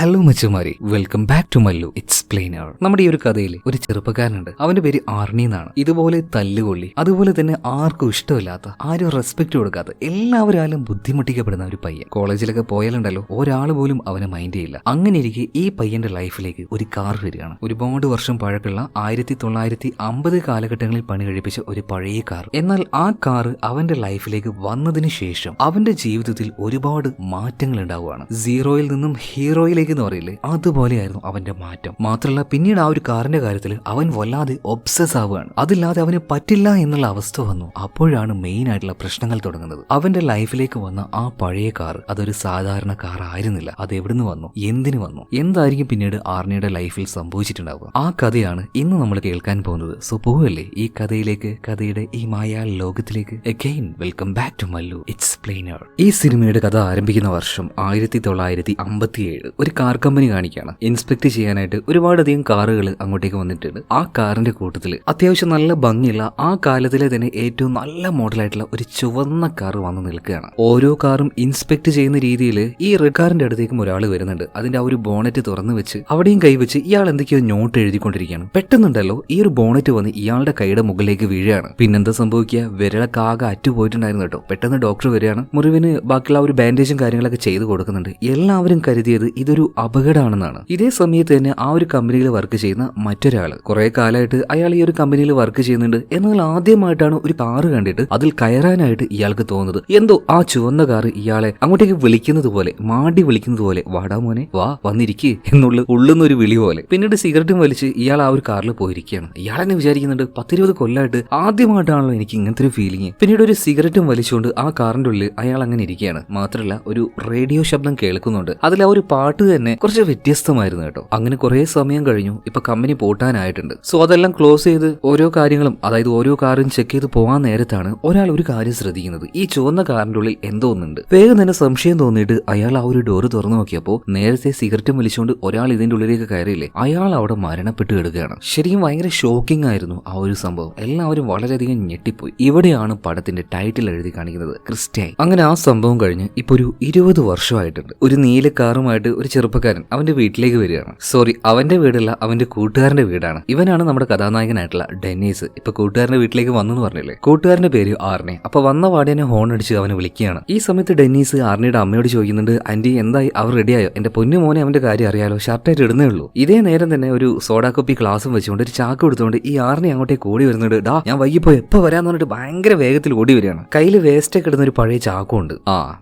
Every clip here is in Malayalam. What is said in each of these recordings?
ഹലോ മച്ചുമാരി, welcome back to Mallu explainer. നമ്മുടെ ഈ ഒരു കഥയിൽ ഒരു ചെറുപ്പക്കാരനുണ്ട്. അവന്റെ പേര് ആർണി എന്നാണ്. ഇതുപോലെ തല്ലുകൊള്ളി, അതുപോലെ തന്നെ ആർക്കും ഇഷ്ടമില്ലാത്ത, ആരും റെസ്പെക്ട് കൊടുക്കാത്ത, എല്ലാവരും ബുദ്ധിമുട്ടിക്കപ്പെടുന്ന ഒരു പയ്യൻ. കോളേജിലൊക്കെ പോയാലുണ്ടല്ലോ ഒരാൾ പോലും അവനെ മൈൻഡ് ചെയ്യില്ല. അങ്ങനെ ഇരിക്കെ ഈ പയ്യന്റെ ലൈഫിലേക്ക് ഒരു കാർ വരികയാണ്. ഒരുപാട് വർഷം പഴക്കമുള്ള 1950 കാലഘട്ടങ്ങളിൽ പണി കഴിപ്പിച്ച ഒരു പഴയ കാർ. എന്നാൽ ആ കാർ അവന്റെ ലൈഫിലേക്ക് വന്നതിന് ശേഷം അവന്റെ ജീവിതത്തിൽ ഒരുപാട് മാറ്റങ്ങൾ ഉണ്ടാവുകയാണ്. സീറോയിൽ നിന്നും ഹീറോയിലേക്ക് എന്ന് പറയില്ലേ, അതുപോലെയായിരുന്നു അവന്റെ മാറ്റം. മാത്രമല്ല പിന്നീട് ആ ഒരു കാറിന്റെ കാര്യത്തിൽ അവൻ വല്ലാതെ ഒബ്സസ് ആവുകയാണ്. അതില്ലാതെ അവന് പറ്റില്ല എന്നുള്ള അവസ്ഥ വന്നു. അപ്പോഴാണ് മെയിൻ ആയിട്ടുള്ള പ്രശ്നങ്ങൾ തുടങ്ങുന്നത്. അവന്റെ ലൈഫിലേക്ക് വന്ന ആ പഴയ കാർ അതൊരു സാധാരണ കാർ ആയിരുന്നില്ല. അത് എവിടുന്ന് വന്നു, എന്തിനു വന്നു, എന്തായിരിക്കും പിന്നീട് ആർണിയുടെ ലൈഫിൽ സംഭവിച്ചിട്ടുണ്ടാവുക, ആ കഥയാണ് ഇന്ന് നമ്മൾ കേൾക്കാൻ പോകുന്നത്. സോ പോവല്ലേ ഈ കഥയിലേക്ക്, കഥയുടെ ഈ മായാ ലോകത്തിലേക്ക്. Again welcome back to Mallu explainer. ഈ സിനിമയുടെ കഥ ആരംഭിക്കുന്ന വർഷം 1957. ഒരു കാർ കമ്പനി കാണിക്കുകയാണ്. ഇൻസ്പെക്ട് ചെയ്യാനായിട്ട് ഒരുപാടധികം കാറുകൾ അങ്ങോട്ടേക്ക് വന്നിട്ടുണ്ട്. ആ കാറിന്റെ കൂട്ടത്തിൽ അത്യാവശ്യം നല്ല ഭംഗിയുള്ള ആ കാലത്തിലെ തന്നെ ഏറ്റവും നല്ല മോഡലായിട്ടുള്ള ഒരു ചുവന്ന കാർ വന്ന് നിൽക്കുകയാണ്. ഓരോ കാറും ഇൻസ്പെക്ട് ചെയ്യുന്ന രീതിയിൽ ഈ റെഡ് കാറിന്റെ അടുത്തേക്കും ഒരാൾ വരുന്നുണ്ട്. അതിന്റെ ആ ഒരു ബോണറ്റ് തുറന്നു വെച്ച് അവിടെയും കൈവച്ച് ഇയാൾ എന്തൊക്കെയോ നോട്ട് എഴുതിക്കൊണ്ടിരിക്കുകയാണ്. പെട്ടെന്നുണ്ടല്ലോ ഈ ഒരു ബോണറ്റ് വന്ന് ഇയാളുടെ കൈയുടെ മുകളിലേക്ക് വീഴുകയാണ്. പിന്നെന്താ സംഭവിക്കുക, വിരളക്കാകെ അറ്റുപോയിട്ടുണ്ടായിരുന്നു കേട്ടോ. പെട്ടെന്ന് ഡോക്ടർ വരികയാണ്. മുറിവിന് ബാക്കിയുള്ള ഒരു ബാൻഡേജും കാര്യങ്ങളൊക്കെ ചെയ്ത് കൊടുക്കുന്നുണ്ട്. എല്ലാവരും കരുതിയത് ഇതൊരു അപകടമാണെന്നാണ്. ഇതേ സമയത്ത് തന്നെ ആ ഒരു കമ്പനിയിൽ വർക്ക് ചെയ്യുന്ന മറ്റൊരാള്, കുറെ കാലമായിട്ട് അയാൾ ഈ ഒരു കമ്പനിയിൽ വർക്ക് ചെയ്യുന്നുണ്ട്. എന്നാൽ ആദ്യമായിട്ടാണ് ഒരു കാറ് കണ്ടിട്ട് അതിൽ കയറാനായിട്ട് ഇയാൾക്ക് തോന്നുന്നത്. എന്തോ ആ ചുവന്ന കാറ് ഇയാളെ അങ്ങോട്ടേക്ക് വിളിക്കുന്നത് പോലെ, മാടി വിളിക്കുന്നത് പോലെ, വാടാ മോനെ വാ വന്നിരിക്കേ എന്നുള്ള ഉള്ളുന്നൊരു വിളി പോലെ. പിന്നീട് സിഗരറ്റും വലിച്ച് ഇയാൾ ആ ഒരു കാറിൽ പോയിരിക്കുകയാണ്. ഇയാൾ തന്നെ വിചാരിക്കുന്നുണ്ട് 10-20 കൊല്ലമായിട്ട് ആദ്യമായിട്ടാണല്ലോ എനിക്ക് ഇങ്ങനത്തെ ഒരു ഫീലിംഗ്. പിന്നീട് ഒരു സിഗരറ്റും വലിച്ചുകൊണ്ട് ആ കാറിന്റെ ഉള്ളിൽ അയാൾ അങ്ങനെ ഇരിക്കുകയാണ്. മാത്രമല്ല ഒരു റേഡിയോ ശബ്ദം കേൾക്കുന്നുണ്ട്. അതിൽ ആ ഒരു പാട്ട് തന്നെ കുറച്ച് വ്യത്യസ്തമായിരുന്നു കേട്ടോ. അങ്ങനെ കുറെ സമയം കഴിഞ്ഞു. ഇപ്പൊ കമ്പനി പൂട്ടാനായിട്ടുണ്ട്. സോ അതെല്ലാം ക്ലോസ് ചെയ്ത് ഓരോ കാര്യങ്ങളും, അതായത് ഓരോ കാറും ചെക്ക് ചെയ്ത് പോകാൻ നേരത്താണ് ഒരാൾ ഒരു കാര്യം ശ്രദ്ധിക്കുന്നത്. ഈ ചുവന്ന കാറിന്റെ ഉള്ളിൽ എന്തോ ഒന്നുണ്ട്. വേഗം തന്നെ സംശയം തോന്നിയിട്ട് അയാൾ ആ ഒരു ഡോറ് തുറന്നു നോക്കിയപ്പോ നേരത്തെ സിഗരറ്റും വലിച്ചുകൊണ്ട് ഒരാൾ ഇതിന്റെ ഉള്ളിലേക്ക് കയറിയില്ലേ, അയാൾ അവിടെ മരണപ്പെട്ട് കിടക്കുകയാണ്. ശരിക്കും ഭയങ്കര ഷോക്കിംഗ് ആയിരുന്നു ആ ഒരു സംഭവം. എല്ലാവരും വളരെയധികം ഞെട്ടിപ്പോയി. ഇവിടെയാണ് പടത്തിന്റെ ടൈറ്റിൽ എഴുതി കാണിക്കുന്നത്, ക്രിസ്റ്റ്യൻ. അങ്ങനെ ആ സംഭവം കഴിഞ്ഞ് ഇപ്പൊ ഒരു 20 വർഷമായിട്ടുണ്ട്. ഒരു നീല കാറുമായിട്ട് ഒരു ചെറുപ്പക്കാരൻ അവന്റെ വീട്ടിലേക്ക് വരികയാണ്. സോറി, അവന്റെ വീടല്ല, അവന്റെ കൂട്ടുകാരന്റെ വീടാണ്. ഇവനാണ് നമ്മുടെ കഥാനായകനായിട്ടുള്ള ഡെന്നീസ്. ഇപ്പൊ കൂട്ടുകാരന്റെ വീട്ടിലേക്ക് വന്നെന്ന് പറഞ്ഞില്ലേ. കൂട്ടുകാരന്റെ പേര് ആർണി. അപ്പൊ വന്ന പാടിനെ ഹോൺ അടിച്ച് അവനെ വിളിക്കുകയാണ്. ഈ സമയത്ത് ഡെന്നീസ് ആർണിയുടെ അമ്മയോട് ചോദിക്കുന്നുണ്ട്, ആന്റി എന്തായി, അവർ റെഡിയായോ? എന്റെ പൊന്നു മോനെ അവന്റെ കാര്യം അറിയാലോ, ഷർട്ടായിട്ട് ഇടുന്നേ ഉള്ളൂ. ഇതേ നേരം തന്നെ ഒരു സോഡാ കോപ്പി ഗ്ലാസും വെച്ചുകൊണ്ട് ഒരു ചാക്ക് എടുത്തുകൊണ്ട് ഈ ആർണി അങ്ങോട്ടേക്ക് ഓടി വരുന്നുണ്ട്. ഡാ ഞാൻ വൈകിപ്പോ എപ്പോ വരാന്ന് പറഞ്ഞിട്ട് ഭയങ്കര വേഗത്തിൽ ഓടി വരികയാണ്. കയ്യിൽ വേസ്റ്റ് ഒക്കെ ഇടുന്ന ഒരു പഴയ ചാക്കും ഉണ്ട്.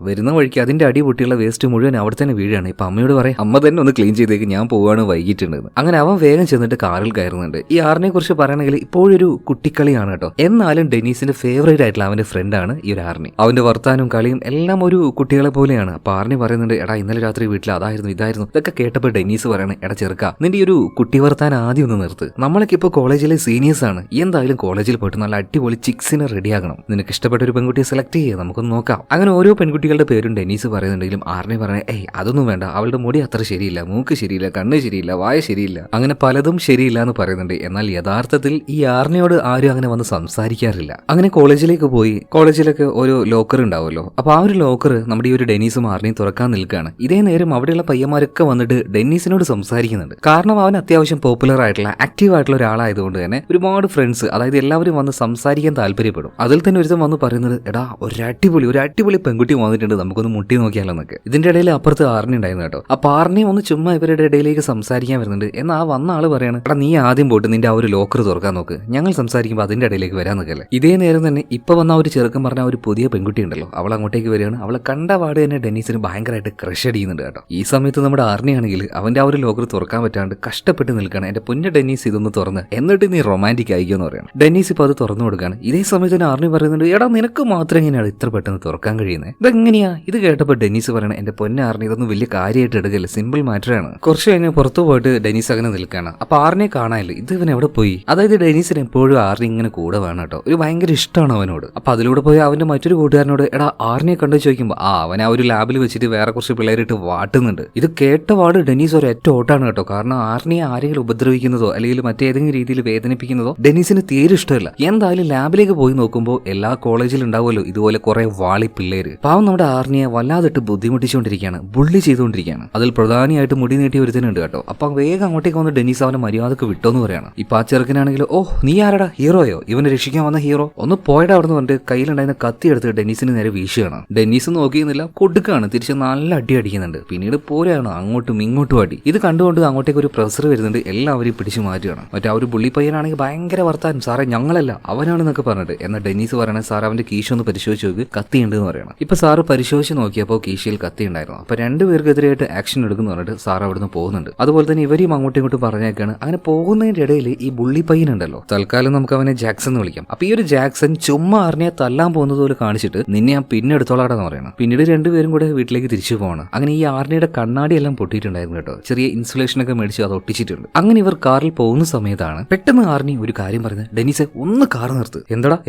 വരുന്ന വഴിക്ക് അതിന്റെ അടി പൊട്ടിയുള്ള വേസ്റ്റ് മുഴുവൻ അവിടെ തന്നെ വീഴാണ്. ഇപ്പൊ അമ്മയോട് പറയാം, അമ്മ തന്നെ ഒന്ന് ക്ലീൻ ചെയ്തേക്ക്, ഞാൻ പോവാണ്, വൈകിട്ടുണ്ടെന്ന്. അങ്ങനെ അവൻ വേഗം ചെന്നിട്ട് കാറിൽ കയറുന്നുണ്ട്. ഈ ആറിനെ കുറിച്ച് പറയണമെങ്കിൽ ഇപ്പോഴൊരു കുട്ടിക്കളിയാണ് കേട്ടോ. എന്നാലും ഡെന്നീസിന്റെ ഫേവറേറ്റ് ആയിട്ടുള്ള അവന്റെ ഫ്രണ്ടാണ് ഈ ഒരു ആർണി. അവന്റെ വർത്താനവും കളിയും എല്ലാം ഒരു കുട്ടികളെ പോലെയാണ്. അപ്പൊ ആർണി പറയുന്നുണ്ട്, എടാ ഇന്നലെ രാത്രി വീട്ടിൽ അതായിരുന്നു ഇതായിരുന്നു. ഇതൊക്കെ കേട്ടപ്പോൾ ഡെന്നീസ് പറയണ, എടാ ചെറുക്ക നിന്റെ ഈ ഒരു കുട്ടി വർത്താനം ആദ്യം ഒന്ന് നിർത്ത്. നമ്മളൊക്കെ ഇപ്പൊ കോളേജിലെ സീനിയേഴ്സ് ആണ്. എന്തായാലും കോളേജിൽ പോയിട്ട് നല്ല അടിപൊളി ചിക്സിനെ റെഡിയാകണം. നിനക്ക് ഇഷ്ടപ്പെട്ട ഒരു പെൺകുട്ടിയെ സെലക്ട് ചെയ്യുക, നമുക്കൊന്ന് നോക്കാം. അങ്ങനെ ഓരോ പെൺകുട്ടികളുടെ പേരും ഡെന്നീസ് പറയുന്നുണ്ടെങ്കിലും ആർണി പറഞ്ഞ, അതൊന്നും വേണ്ട, അവളുടെ മുടി അത്ര ശരിയില്ല, മൂക്ക് ശരിയില്ല, കണ്ണ് ശരിയില്ല, വായ ശരിയില്ല, അങ്ങനെ പലതും ശരിയില്ല എന്ന് പറയുന്നുണ്ട്. എന്നാൽ യഥാർത്ഥത്തിൽ ഈ ആർണിയോട് ആരും അങ്ങനെ വന്ന് സംസാരിക്കാറില്ല. അങ്ങനെ കോളേജിലേക്ക് പോയി. കോളേജിലൊക്കെ ഓരോ ലോക്കർ ഉണ്ടാവുമല്ലോ. അപ്പൊ ആ ഒരു ലോക്കർ നമ്മുടെ ഈ ഒരു ഡെന്നീസും ആർണിയും തുറക്കാൻ നിൽക്കുകയാണ്. ഇതേ നേരം അവിടെയുള്ള പയ്യന്മാരൊക്കെ വന്നിട്ട് ഡെന്നീസിനോട് സംസാരിക്കുന്നുണ്ട്. കാരണം അവൻ അത്യാവശ്യം പോപ്പുലർ ആയിട്ടുള്ള, ആക്റ്റീവ് ആയിട്ടുള്ള ഒരാളായതുകൊണ്ട് തന്നെ ഒരുപാട് ഫ്രണ്ട്സ്, അതായത് എല്ലാവരും വന്ന് സംസാരിക്കാൻ താല്പര്യപ്പെടും. അതിൽ തന്നെ ഒരുത്തം വന്ന് പറയുന്നത്, എടാ ഒരു അടിപൊളി പെൺകുട്ടി വന്നിട്ടുണ്ട്, നമുക്കൊന്ന് മുട്ടി നോക്കിയാലോ എന്നൊക്കെ. ഇതിന്റെ ഇടയിൽ അപ്പുറത്ത് ആർണി ഉണ്ടായിരുന്നു കേട്ടോ. അപ്പൊ ആർണി ഒന്ന് ചുമ്മാ ഇവരുടെ ഇടയിലേക്ക് സംസാരിക്കാൻ വരുന്നുണ്ട്. എന്നാൽ ആ വന്ന ആള് പറയാണ്, എടാ നീ ആദ്യം പോയിട്ട് നിന്റെ ആ ഒരു ലോക്കർ തുറക്കാൻ നോക്ക്, ഞങ്ങൾ സംസാരിക്കുമ്പോൾ അതിന്റെ ഇടയിലേക്ക് വരാൻ നോക്കല്ലേ. ഇതേ നേരം തന്നെ ഇപ്പൊ വന്ന ഒരു ചെറുക്കൻ പറഞ്ഞ ഒരു പുതിയ പെൺകുട്ടി ഉണ്ടല്ലോ, അവൾ അങ്ങോട്ടേക്ക് വരികയാണ്. അവളെ കണ്ട പാട് തന്നെ ഡെന്നീസിന് ഭയങ്കരമായിട്ട് ക്രഷ് അടിക്കുന്നുണ്ട് കേട്ടോ. ഈ സമയത്ത് നമ്മുടെ ആർണി ആണെങ്കിൽ അവന്റെ ആ ഒരു ലോക്കർ തുറക്കാൻ പറ്റാണ്ട് കഷ്ടപ്പെട്ട് നിൽക്കുകയാണ്. എന്റെ പൊന്ന ഡെന്നീസ് ഇതൊന്ന് തുറന്ന് എന്നിട്ട് നീ റൊമാൻറ്റിക് ആയിക്കോന്ന് പറയണം. ഡെന്നീസ് ഇപ്പൊ അത് തുറന്നു കൊടുക്കുകയാണ്. ഇതേ സമയത്ത് തന്നെ ആർണി പറയുന്നുണ്ട്, എടാ നിനക്ക് മാത്രം എങ്ങനെയാണ് ഇത്ര പെട്ടെന്ന് തുറക്കാൻ കഴിയുന്നത്, ഇതെങ്ങനെയാ? ഇത് കേട്ടപ്പോൾ ഡെന്നീസ് പറയണം, എന്റെ പൊന്ന ആർണി ഇതൊന്നും വലിയ കാര്യമായിട്ട് എടുക്കല്ലേ, സിമ്പിൾ മാറ്ററാണ്. കുറച്ച് കഴിഞ്ഞ് പുറത്തു പോയിട്ട് ഡെന്നീസ് അങ്ങനെ നിൽക്കുകയാണ്. അപ്പൊ ആർണിയെ കാണാനില്ല. ഇത് ഇവൻ എവിടെ പോയി? അതായത് ഡെന്നീസിന് എപ്പോഴും ആർണി ഇങ്ങനെ കൂടെ വേണം കേട്ടോ. ഒരു ഭയങ്കര ഇഷ്ടമാണ് അവനോട്. അപ്പൊ അതിലൂടെ പോയി അവന്റെ മറ്റൊരു കൂട്ടുകാരനോട്, എടാ ആർണിയെ കണ്ടു ചോദിക്കുമ്പോൾ അവൻ ആ ഒരു ലാബിൽ വെച്ചിട്ട് വേറെ കുറച്ച് പിള്ളേരിട്ട് വാട്ടുന്നുണ്ട്. ഇത് കേട്ട പാട് ഡെന്നീസ് ഒരു ഒറ്റ ഓട്ടാണ് കേട്ടോ. കാരണം ആർണിയെ ആരെങ്കിലും ഉപദ്രവിക്കുന്നതോ അല്ലെങ്കിൽ മറ്റേതെങ്കിലും രീതിയിൽ വേദനിപ്പിക്കുന്നതോ ഡെന്നീസിന് തീരെ ഇഷ്ടമല്ല. എന്തായാലും ലാബിലേക്ക് പോയി നോക്കുമ്പോൾ എല്ലാ കോളേജിലും ഉണ്ടാവുമല്ലോ ഇതുപോലെ കുറെ വാളി പിള്ളേര്. പാവം നമ്മുടെ ആർണിയെ വല്ലാതിട്ട് ബുദ്ധിമുട്ടിച്ചുകൊണ്ടിരിക്കുകയാണ്, ബുള്ളി ചെയ്തുകൊണ്ടിരിക്കുകയാണ്. അത് അതിൽ പ്രധാനമായിട്ട് മുടി നീട്ടി ഒരുത്തനുണ്ട് കേട്ടോ. അപ്പൊ വേഗം അങ്ങോട്ടേക്ക് വന്ന് ഡെന്നീസ് അവനെ മര്യാദക്ക് വിട്ടോന്ന് പറയാണ്. ഇപ്പൊ ആ ചെറുക്കനാണെങ്കിൽ ഓ നീ ആരടാ, ഹീറോയോ, ഇവനെ രക്ഷിക്കാൻ വന്ന ഹീറോ, ഒന്ന് പോയടാ അവിടെ നിന്ന് പറഞ്ഞിട്ട് കയ്യിലുണ്ടായിരുന്ന കത്തി എടുത്ത് ഡെന്നീസിന് നേരെ വീശുകയാണ്. ഡെന്നീസ് നോക്കിയിരുന്നില്ല, കൊടുക്കുകയാണ്, തിരിച്ച് നല്ല അടി അടിക്കുന്നുണ്ട്. പിന്നീട് പോലെയാണ് അങ്ങോട്ടും ഇങ്ങോട്ടും അടി. ഇത് കണ്ടുകൊണ്ട് അങ്ങോട്ടേക്ക് ഒരു പ്രൊഫസർ വരുന്നുണ്ട്, എല്ലാവരും പിടിച്ചു മാറ്റുകയാണ്. മറ്റേ ആ ഒരു പുള്ളി പയ്യനാണെങ്കിൽ ഭയങ്കര വർത്താനം, സാറേ ഞങ്ങളല്ല അവനാണെന്നൊക്കെ പറഞ്ഞിട്ട്. എന്നാൽ ഡെന്നീസ് പറയണേ സാർ അവന്റെ കീശ ഒന്ന് പരിശോധിച്ച് നോക്ക്, കത്തി ഉണ്ട് എന്ന് പറയണം. ഇപ്പൊ സാറ് പരിശോധിച്ച് നോക്കിയപ്പോൾ കീശയിൽ കത്തി ഉണ്ടായിരുന്നു. അപ്പൊ രണ്ടുപേർക്കെതിരായിട്ട് ആക്ഷൻ എടുക്കുന്നു പറഞ്ഞിട്ട് സാർ അവിടുന്ന് പോകുന്നുണ്ട്. അതുപോലെ തന്നെ ഇവരും അങ്ങോട്ടും ഇങ്ങോട്ടും പറഞ്ഞേക്കാണ്. അങ്ങനെ പോകുന്നതിന്റെ ഇടയിൽ ഈ ബുള്ളി പയ്യനുണ്ടല്ലോ, തൽക്കാലം നമുക്ക് അവനെ ജാക്സൺ എന്ന് വിളിക്കാം. അപ്പൊ ഈ ഒരു ജാക്സൺ ചുമ്മാ ആർണിയെ തല്ലാൻ പോകുന്നത് പോലെ കാണിച്ചിട്ട് നിന്നെ ഞാൻ പിന്നെ എടുത്തോളാടെന്ന് പറയണം. പിന്നീട് രണ്ടുപേരും കൂടെ വീട്ടിലേക്ക് തിരിച്ചു പോവാണ്. അങ്ങനെ ഈ ആർണിയുടെ കണ്ണാടി എല്ലാം പൊട്ടിയിട്ടുണ്ടായിരുന്നു കേട്ടോ, ചെറിയ ഇൻസുലേഷൻ ഒക്കെ മേടിച്ച് അത് ഒട്ടിച്ചിട്ടുണ്ട്. അങ്ങനെ ഇവർ കാറിൽ പോകുന്ന സമയത്താണ് പെട്ടെന്ന് ആർണി ഒരു കാര്യം പറയുന്നത്, ഡെന്നീസെ ഒന്ന് കാർ നിർത്ത്.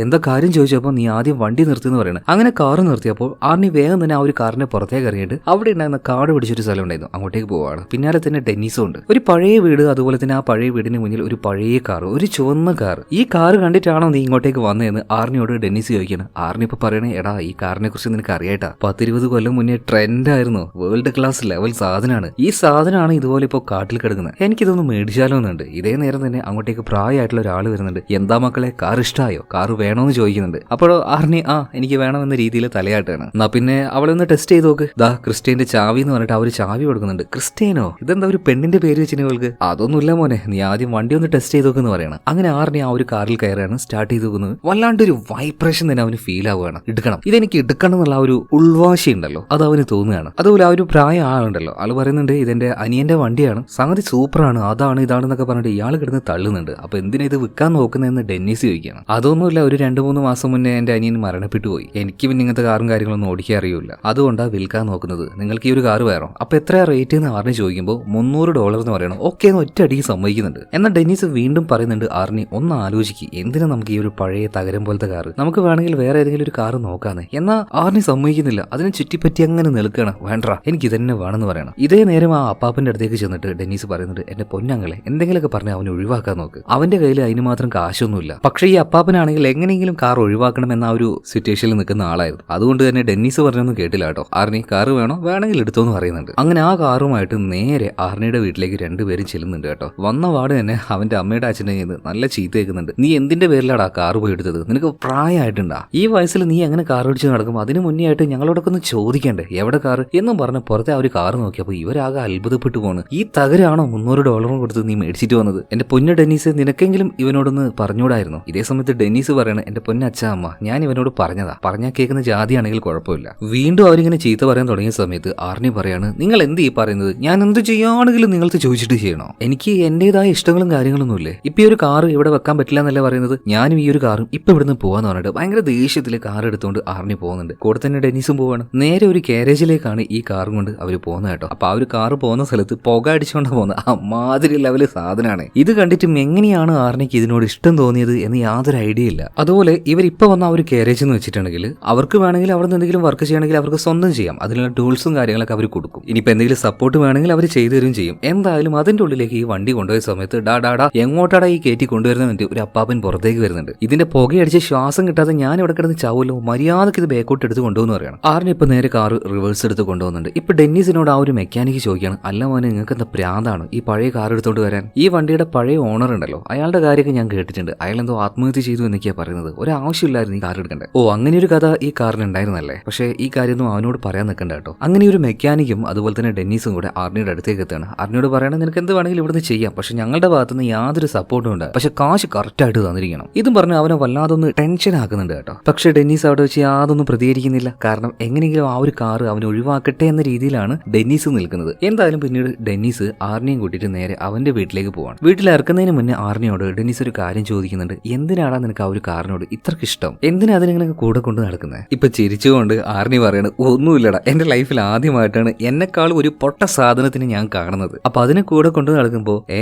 എന്താ കാര്യം ചോദിച്ചപ്പോൾ നീ ആദ്യം വണ്ടി നിർത്തി എന്ന് പറയുന്നത്. അങ്ങനെ കാർ നിർത്തിയപ്പോൾ ആർണി വേഗം തന്നെ ആ ഒരു കാറിന്റെ പുറത്തേക്ക് ഇറങ്ങിയിട്ട് അവിടെ ഉണ്ടായിരുന്ന കാട് പിടിച്ചൊരു സ്ഥലം ഉണ്ടായിരുന്നു, അങ്ങോട്ടേക്ക് പോവാണ്. പിന്നാലെ തന്നെ ഡെന്നീസും ഉണ്ട്. ഒരു പഴയ വീട്, അതുപോലെ തന്നെ ആ പഴയ വീടിന് മുന്നിൽ ഒരു പഴയ കാർ, ഒരു ചുവന്ന കാർ. ഈ കാർ കണ്ടിട്ടാണോ നീ ഇങ്ങോട്ടേക്ക് വന്നതെന്ന് ആർണിയോട് ഡെന്നീസ് ചോദിക്കണം. ആർണി ഇപ്പൊ പറയണേ, എടാ ഈ കാറിനെ കുറിച്ച് നിനക്ക് അറിയാട്ടാ, 10-20 കൊല്ലം മുന്നേ ട്രെൻഡ് ആയിരുന്നു, വേൾഡ് ക്ലാസ് ലെവൽ സാധനമാണ്. ഈ സാധനമാണ് ഇതുപോലെ ഇപ്പോൾ കാട്ടിൽ കിടക്കുന്നത്, എനിക്കിതൊന്ന് മേടിച്ചാലോ എന്നുണ്ട്. ഇതേ നേരം തന്നെ അങ്ങോട്ടേക്ക് പ്രായമായിട്ടുള്ള ഒരാൾ വരുന്നുണ്ട്. എന്താ മക്കളെ, കാർ ഇഷ്ടമായോ, കാർ വേണോന്ന് ചോദിക്കുന്നുണ്ട്. അപ്പോഴോ ആർണി എനിക്ക് വേണമെന്ന രീതിയിൽ തലയാട്ടാണ്. എന്നാ പിന്നെ അവളെ ഒന്ന് ടെസ്റ്റ് ചെയ്ത് നോക്ക്, ദാ ക്രിസ്റ്റ്യന്റെ ചാവി എന്ന് പറഞ്ഞിട്ട് അവർ ചാവി കൊടുക്കുന്നുണ്ട്. ക്രിസ്റ്റ്യനോ, ഇതെന്താ ഒരു പെണ്ണിന്റെ പേര് വെച്ചിനുകൾക്ക്? അതൊന്നുമില്ല മോനെ, നീ ആദ്യം വണ്ടി ഒന്ന് ടെസ്റ്റ് ചെയ്ത് നോക്കെന്ന് പറയണം. അങ്ങനെ ആർണി ആ ഒരു കാറിൽ കയറാണ്, സ്റ്റാർട്ട് ചെയ്ത് നോക്കുന്നത്. വല്ലാണ്ടൊരു വൈബ്രേഷൻ തന്നെ അവന് ഫീൽ ആവുകയാണ്. ഇതെനിക്ക് എടുക്കണം എന്നുള്ള ആ ഒരു ഉൾവാശി ഉണ്ടല്ലോ, അത് അവന് തോന്നുകയാണ്. അതുപോലെ ആ ഒരു പ്രായ ആളുണ്ടല്ലോ, ആള് പറയുന്നുണ്ട് ഇതെന്റെ അനിയന്റെ വണ്ടിയാണ്, സംഗതി സൂപ്പറാണ്, അതാണ് ഇതാണെന്നൊക്കെ പറഞ്ഞിട്ട് ഇയാൾ കിടന്ന് തള്ളുന്നുണ്ട്. അപ്പൊ എന്തിനാ ഇത് വിൽക്കാൻ നോക്കുന്നതെന്ന് ഡെന്നീസ് ചോദിക്കുകയാണ്. അതൊന്നുമില്ല, ഒരു 2-3 മാസം മുന്നേ എന്റെ അനിയൻ മരണപ്പെട്ടു പോയി, എനിക്ക് പിന്നെ ഇങ്ങനത്തെ കാറും കാര്യങ്ങളൊന്നും ഓടിക്കാൻ അറിയില്ല, അതുകൊണ്ടാണ് വിൽക്കാൻ നോക്കുന്നത്, നിങ്ങൾക്ക് ഈ ഒരു കാർ വേണോ? അപ്പൊ എത്രയാ റേറ്റ് എന്ന് ആർണി ചോദിക്കുമ്പോൾ $300 എന്ന് പറയണം. ഓക്കെ എന്ന് ഒറ്റ അടിക്ക് സമ്മതിക്കുന്നുണ്ട്. എന്നാൽ ഡെന്നീസ് വീണ്ടും പറയുന്നുണ്ട്, ആർണി ഒന്ന് ആലോചിക്കുക, എന്തിനാ നമുക്ക് ഈ ഒരു പഴയ തകരം പോലത്തെ കാർ, നമുക്ക് വേണമെങ്കിൽ വേറെ ഏതെങ്കിലും ഒരു കാർ നോക്കാന്ന്. എന്നാൽ ആർണി സമ്മതിക്കുന്നില്ല, അതിനെ ചുറ്റിപ്പറ്റി അങ്ങനെ നിൽക്കണം, വേണ്ട എനിക്ക് ഇതന്നെ വേണമെന്ന് പറയണം. ഇതേ നേരം ആ അപ്പാപ്പന്റെ അടുത്തേക്ക് ചെന്നിട്ട് ഡെന്നീസ് പറയുന്നുണ്ട്, എന്റെ പൊന്നങ്ങളെ എന്തെങ്കിലുമൊക്കെ പറഞ്ഞ് അവനെ ഒഴിവാക്കാൻ നോക്ക്, അവന്റെ കയ്യിൽ അതിന് മാത്രം കാശൊന്നുമില്ല. പക്ഷേ ഈ അപ്പാപ്പനാണെങ്കിൽ എങ്ങനെയെങ്കിലും കാർ ഒഴിവാക്കണം എന്ന ആ ഒരു സിറ്റുവേഷനിൽ നിൽക്കുന്ന ആളായിരുന്നു. അതുകൊണ്ട് തന്നെ ഡെന്നീസ് പറഞ്ഞൊന്നും കേട്ടില്ല കേട്ടോ. ആർണി കാർ വേണോ, വേണമെങ്കിൽ എടുത്തോന്ന് പറയുന്നുണ്ട്. അങ്ങനെ ആ കാറുമായിട്ട് നേരെ ആർണിയുടെ വീട്ടിലേക്ക് രണ്ടുപേരും ചെല്ലുന്നുണ്ട് കേട്ടോ. വന്ന പാട് തന്നെ അവന്റെ അമ്മയുടെ അച്ഛൻ്റെ കയ്യിൽ നിന്ന് നല്ല ചീത്ത കേൾക്കുന്നുണ്ട്. നീ എന്തിന്റെ പേരിലാണ് ആ കാർ പോയി എടുത്തത്, നിനക്ക് പ്രായമായിട്ടുണ്ടാ, ഈ വയസ്സിൽ നീ എങ്ങനെ കാർ ഓടിച്ച് നടക്കും, അതിന് മുന്നേ ആയിട്ട് ഞങ്ങളോടൊക്കെ ഒന്ന് ചോദിക്കണ്ടേ എവിടെ കാർ എന്നും പറഞ്ഞ് പുറത്തെ ആ ഒരു കാർ നോക്കിയപ്പോൾ ഇവരാകെ അത്ഭുതപ്പെട്ടു പോണ്. ഈ തകരാണോ $300 കൊടുത്ത് നീ മേടിച്ചിട്ട് വന്നത്? എന്റെ പൊന്ന ഡെന്നീസ്, നിനക്കെങ്കിലും ഇവനോടൊന്ന് പറഞ്ഞൂടായിരുന്നു? ഇതേ സമയത്ത് ഡെന്നീസ് പറയണ, എന്റെ പൊന്ന അച്ഛാ അമ്മ, ഞാൻ ഇവനോട് പറഞ്ഞതാ, പറഞ്ഞാൽ കേൾക്കുന്ന ജാതിയാണെങ്കിൽ കുഴപ്പമില്ല. വീണ്ടും അവരിങ്ങനെ ചീത്ത പറയാൻ തുടങ്ങിയ സമയത്ത് ആർണി പറയാണ്, നിങ്ങൾ എന്ത് ഈ പറയുന്നത്, ഞാൻ എന്ത് ചെയ്യുകയാണെങ്കിലും നിങ്ങൾക്ക് ചോദിച്ചിട്ട് ചെയ്യണോ? എനിക്ക് എന്റേതായ ഇഷ്ടങ്ങളും കാര്യങ്ങളൊന്നുമില്ലേ? ഇപ്പൊ ഈ ഒരു കാർ ഇവിടെ വെക്കാൻ പറ്റില്ല എന്നല്ലേ പറയുന്നത്? ഞാനും ഈ ഒരു കാറും ഇപ്പൊ ഇവിടുന്ന് പോവാന്ന് പറഞ്ഞിട്ട് ഭയങ്കര ദേഷ്യത്തിൽ കാർ എടുത്തുകൊണ്ട് ആർണി പോകുന്നുണ്ട്. കൂടെ തന്നെ ഡെന്നീസും പോവാണ്. നേരെ ഒരു കാരേജിലേക്കാണ് ഈ കാറും കൊണ്ട് അവർ പോകുന്നത് കേട്ടോ. അപ്പൊ ആ ഒരു കാർ പോകുന്ന സ്ഥലത്ത് പുക അടിച്ചുകൊണ്ട് പോകുന്ന ആ മാതിരി ലെവല് സാധനമാണ്. ഇത് കണ്ടിട്ടും എങ്ങനെയാണ് ആർണിക്ക് ഇതിനോട് ഇഷ്ടം തോന്നിയത് എന്ന് യാതൊരു ഐഡിയ ഇല്ല. അതുപോലെ ഇവരിപ്പോ വന്ന ആ ഒരു കാരേജ് എന്ന് വെച്ചിട്ടുണ്ടെങ്കിൽ അവർക്ക് വേണമെങ്കിൽ അവിടെ നിന്ന് എന്തെങ്കിലും വർക്ക് ചെയ്യണമെങ്കിൽ അവർക്ക് സ്വന്തം ചെയ്യാം, അതിനുള്ള ടൂൾസും കാര്യങ്ങളൊക്കെ അവർ കൊടുക്കും. ഇനിയിപ്പോൾ എന്തെങ്കിലും സപ്പോർട്ട് വേണമെങ്കിൽ അവർ ചെയ്തു തരും ചെയ്യും. എന്തായാലും അതിന്റെ ഉള്ളിലേക്ക് ഈ വണ്ടി കൊണ്ടുപോയ സമയത്ത് ഡാ എങ്ങോട്ടാടാ ഈ കയറ്റി കൊണ്ടുവരുന്ന ഒരു അപ്പാപ്പൻ പുറത്തേക്ക് വരുന്നുണ്ട്. ഇതിന്റെ പുകയടിച്ച് ശ്വാസം കിട്ടാതെ ഞാൻ ഇവിടെ കിടന്ന് ചാവുമല്ലോ, മര്യാദക്ക് ഇത് ബാക്കോട്ട് എടുത്ത് കൊണ്ടുപോകുന്നു പറയണം. ആറിന് ഇപ്പൊ നേരെ കാർ റിവേഴ്സ് എടുത്ത് കൊണ്ടുപോകുന്നുണ്ട്. ഇപ്പൊ ഡെന്നീസിനോട് ആ ഒരു മെക്കാനിക്ക് ചോദിക്കുകയാണ്, അല്ല മോനെ നിങ്ങൾക്ക് എന്താ പ്രാന്താണ് ഈ പഴയ കാർ എടുത്തോണ്ട് വരാൻ? ഈ വണ്ടിയുടെ പഴയ ഓണർ ഉണ്ടല്ലോ, അയാളുടെ കാര്യമൊക്കെ ഞാൻ കേട്ടിട്ടുണ്ട്, അയാൾ എന്തോ ആത്മഹത്യ ചെയ്തു എന്നൊക്കെയാ പറയുന്നത്, ഒരു ആവശ്യമില്ലായിരുന്നു ഈ കാർ എടുക്കണ്ടേ. ഓ അങ്ങനെ ഒരു കഥ ഈ കാറിന് ഉണ്ടായിരുന്നല്ലേ? പക്ഷേ ഈ കാര്യമൊന്നും അവനോട് പറയാൻ നിൽക്കണ്ട കേട്ടോ. അങ്ങനെ ഒരു മെക്കാനിക്കും അതുപോലെ തന്നെ ഡെന്നീസും കൂടെ ആർണിയുടെ അടുത്തേക്ക് എത്തുകയാണ്. ആർണിയോട് പറയണത് നിനക്ക് എന്ത് വേണമെങ്കിലും ഇവിടുന്ന് ചെയ്യാം, പക്ഷെ ഞങ്ങളുടെ ഭാഗത്തുനിന്ന് യാതൊരു സപ്പോർട്ടും ഉണ്ട്, പക്ഷെ കാശ് കറക്റ്റ് ആയിട്ട് തന്നിരിക്കണം. ഇതും പറഞ്ഞ് അവനെ വല്ലാതൊന്ന് ടെൻഷൻ ആക്കുന്നുണ്ട് കേട്ടോ. പക്ഷെ ഡെന്നീസ് അവിടെ വെച്ച് യാതൊന്നും പ്രതികരിക്കുന്നില്ല. കാരണം എങ്ങനെയെങ്കിലും ആ ഒരു കാർ അവനെ ഒഴിവാക്കട്ടെ എന്ന രീതിയിലാണ് ഡെന്നീസ് നിൽക്കുന്നത്. എന്തായാലും പിന്നീട് ഡെന്നീസ് ആർണിയും കൂട്ടിയിട്ട് നേരെ അവന്റെ വീട്ടിലേക്ക് പോവാണ്. വീട്ടിൽ ഇറക്കുന്നതിന് മുന്നേ ആർണിയോട് ഡെന്നീസ് ഒരു കാര്യം ചോദിക്കുന്നുണ്ട്, എന്തിനാണ് നിനക്ക് ആ ഒരു കാറിനോട് ഇത്രക്ക് ഇഷ്ടം, എന്തിനാ അതിനിങ്ങനെ കൂടെ കൊണ്ട് നടക്കുന്നത്? ഇപ്പൊ ചിരിച്ചുകൊണ്ട് ആർണി പറയണത്, ഒന്നുമില്ലടാ, എന്റെ ലൈഫിൽ ആദ്യമായിട്ടാണ് എന്നെക്കാളും ഒരു പൊട്ട സാധനത്തിന് ഞാൻ കാണുന്നത്. അപ്പൊ അതിനെ കൂടെ കൊണ്ട് നടക്കുമ്പോ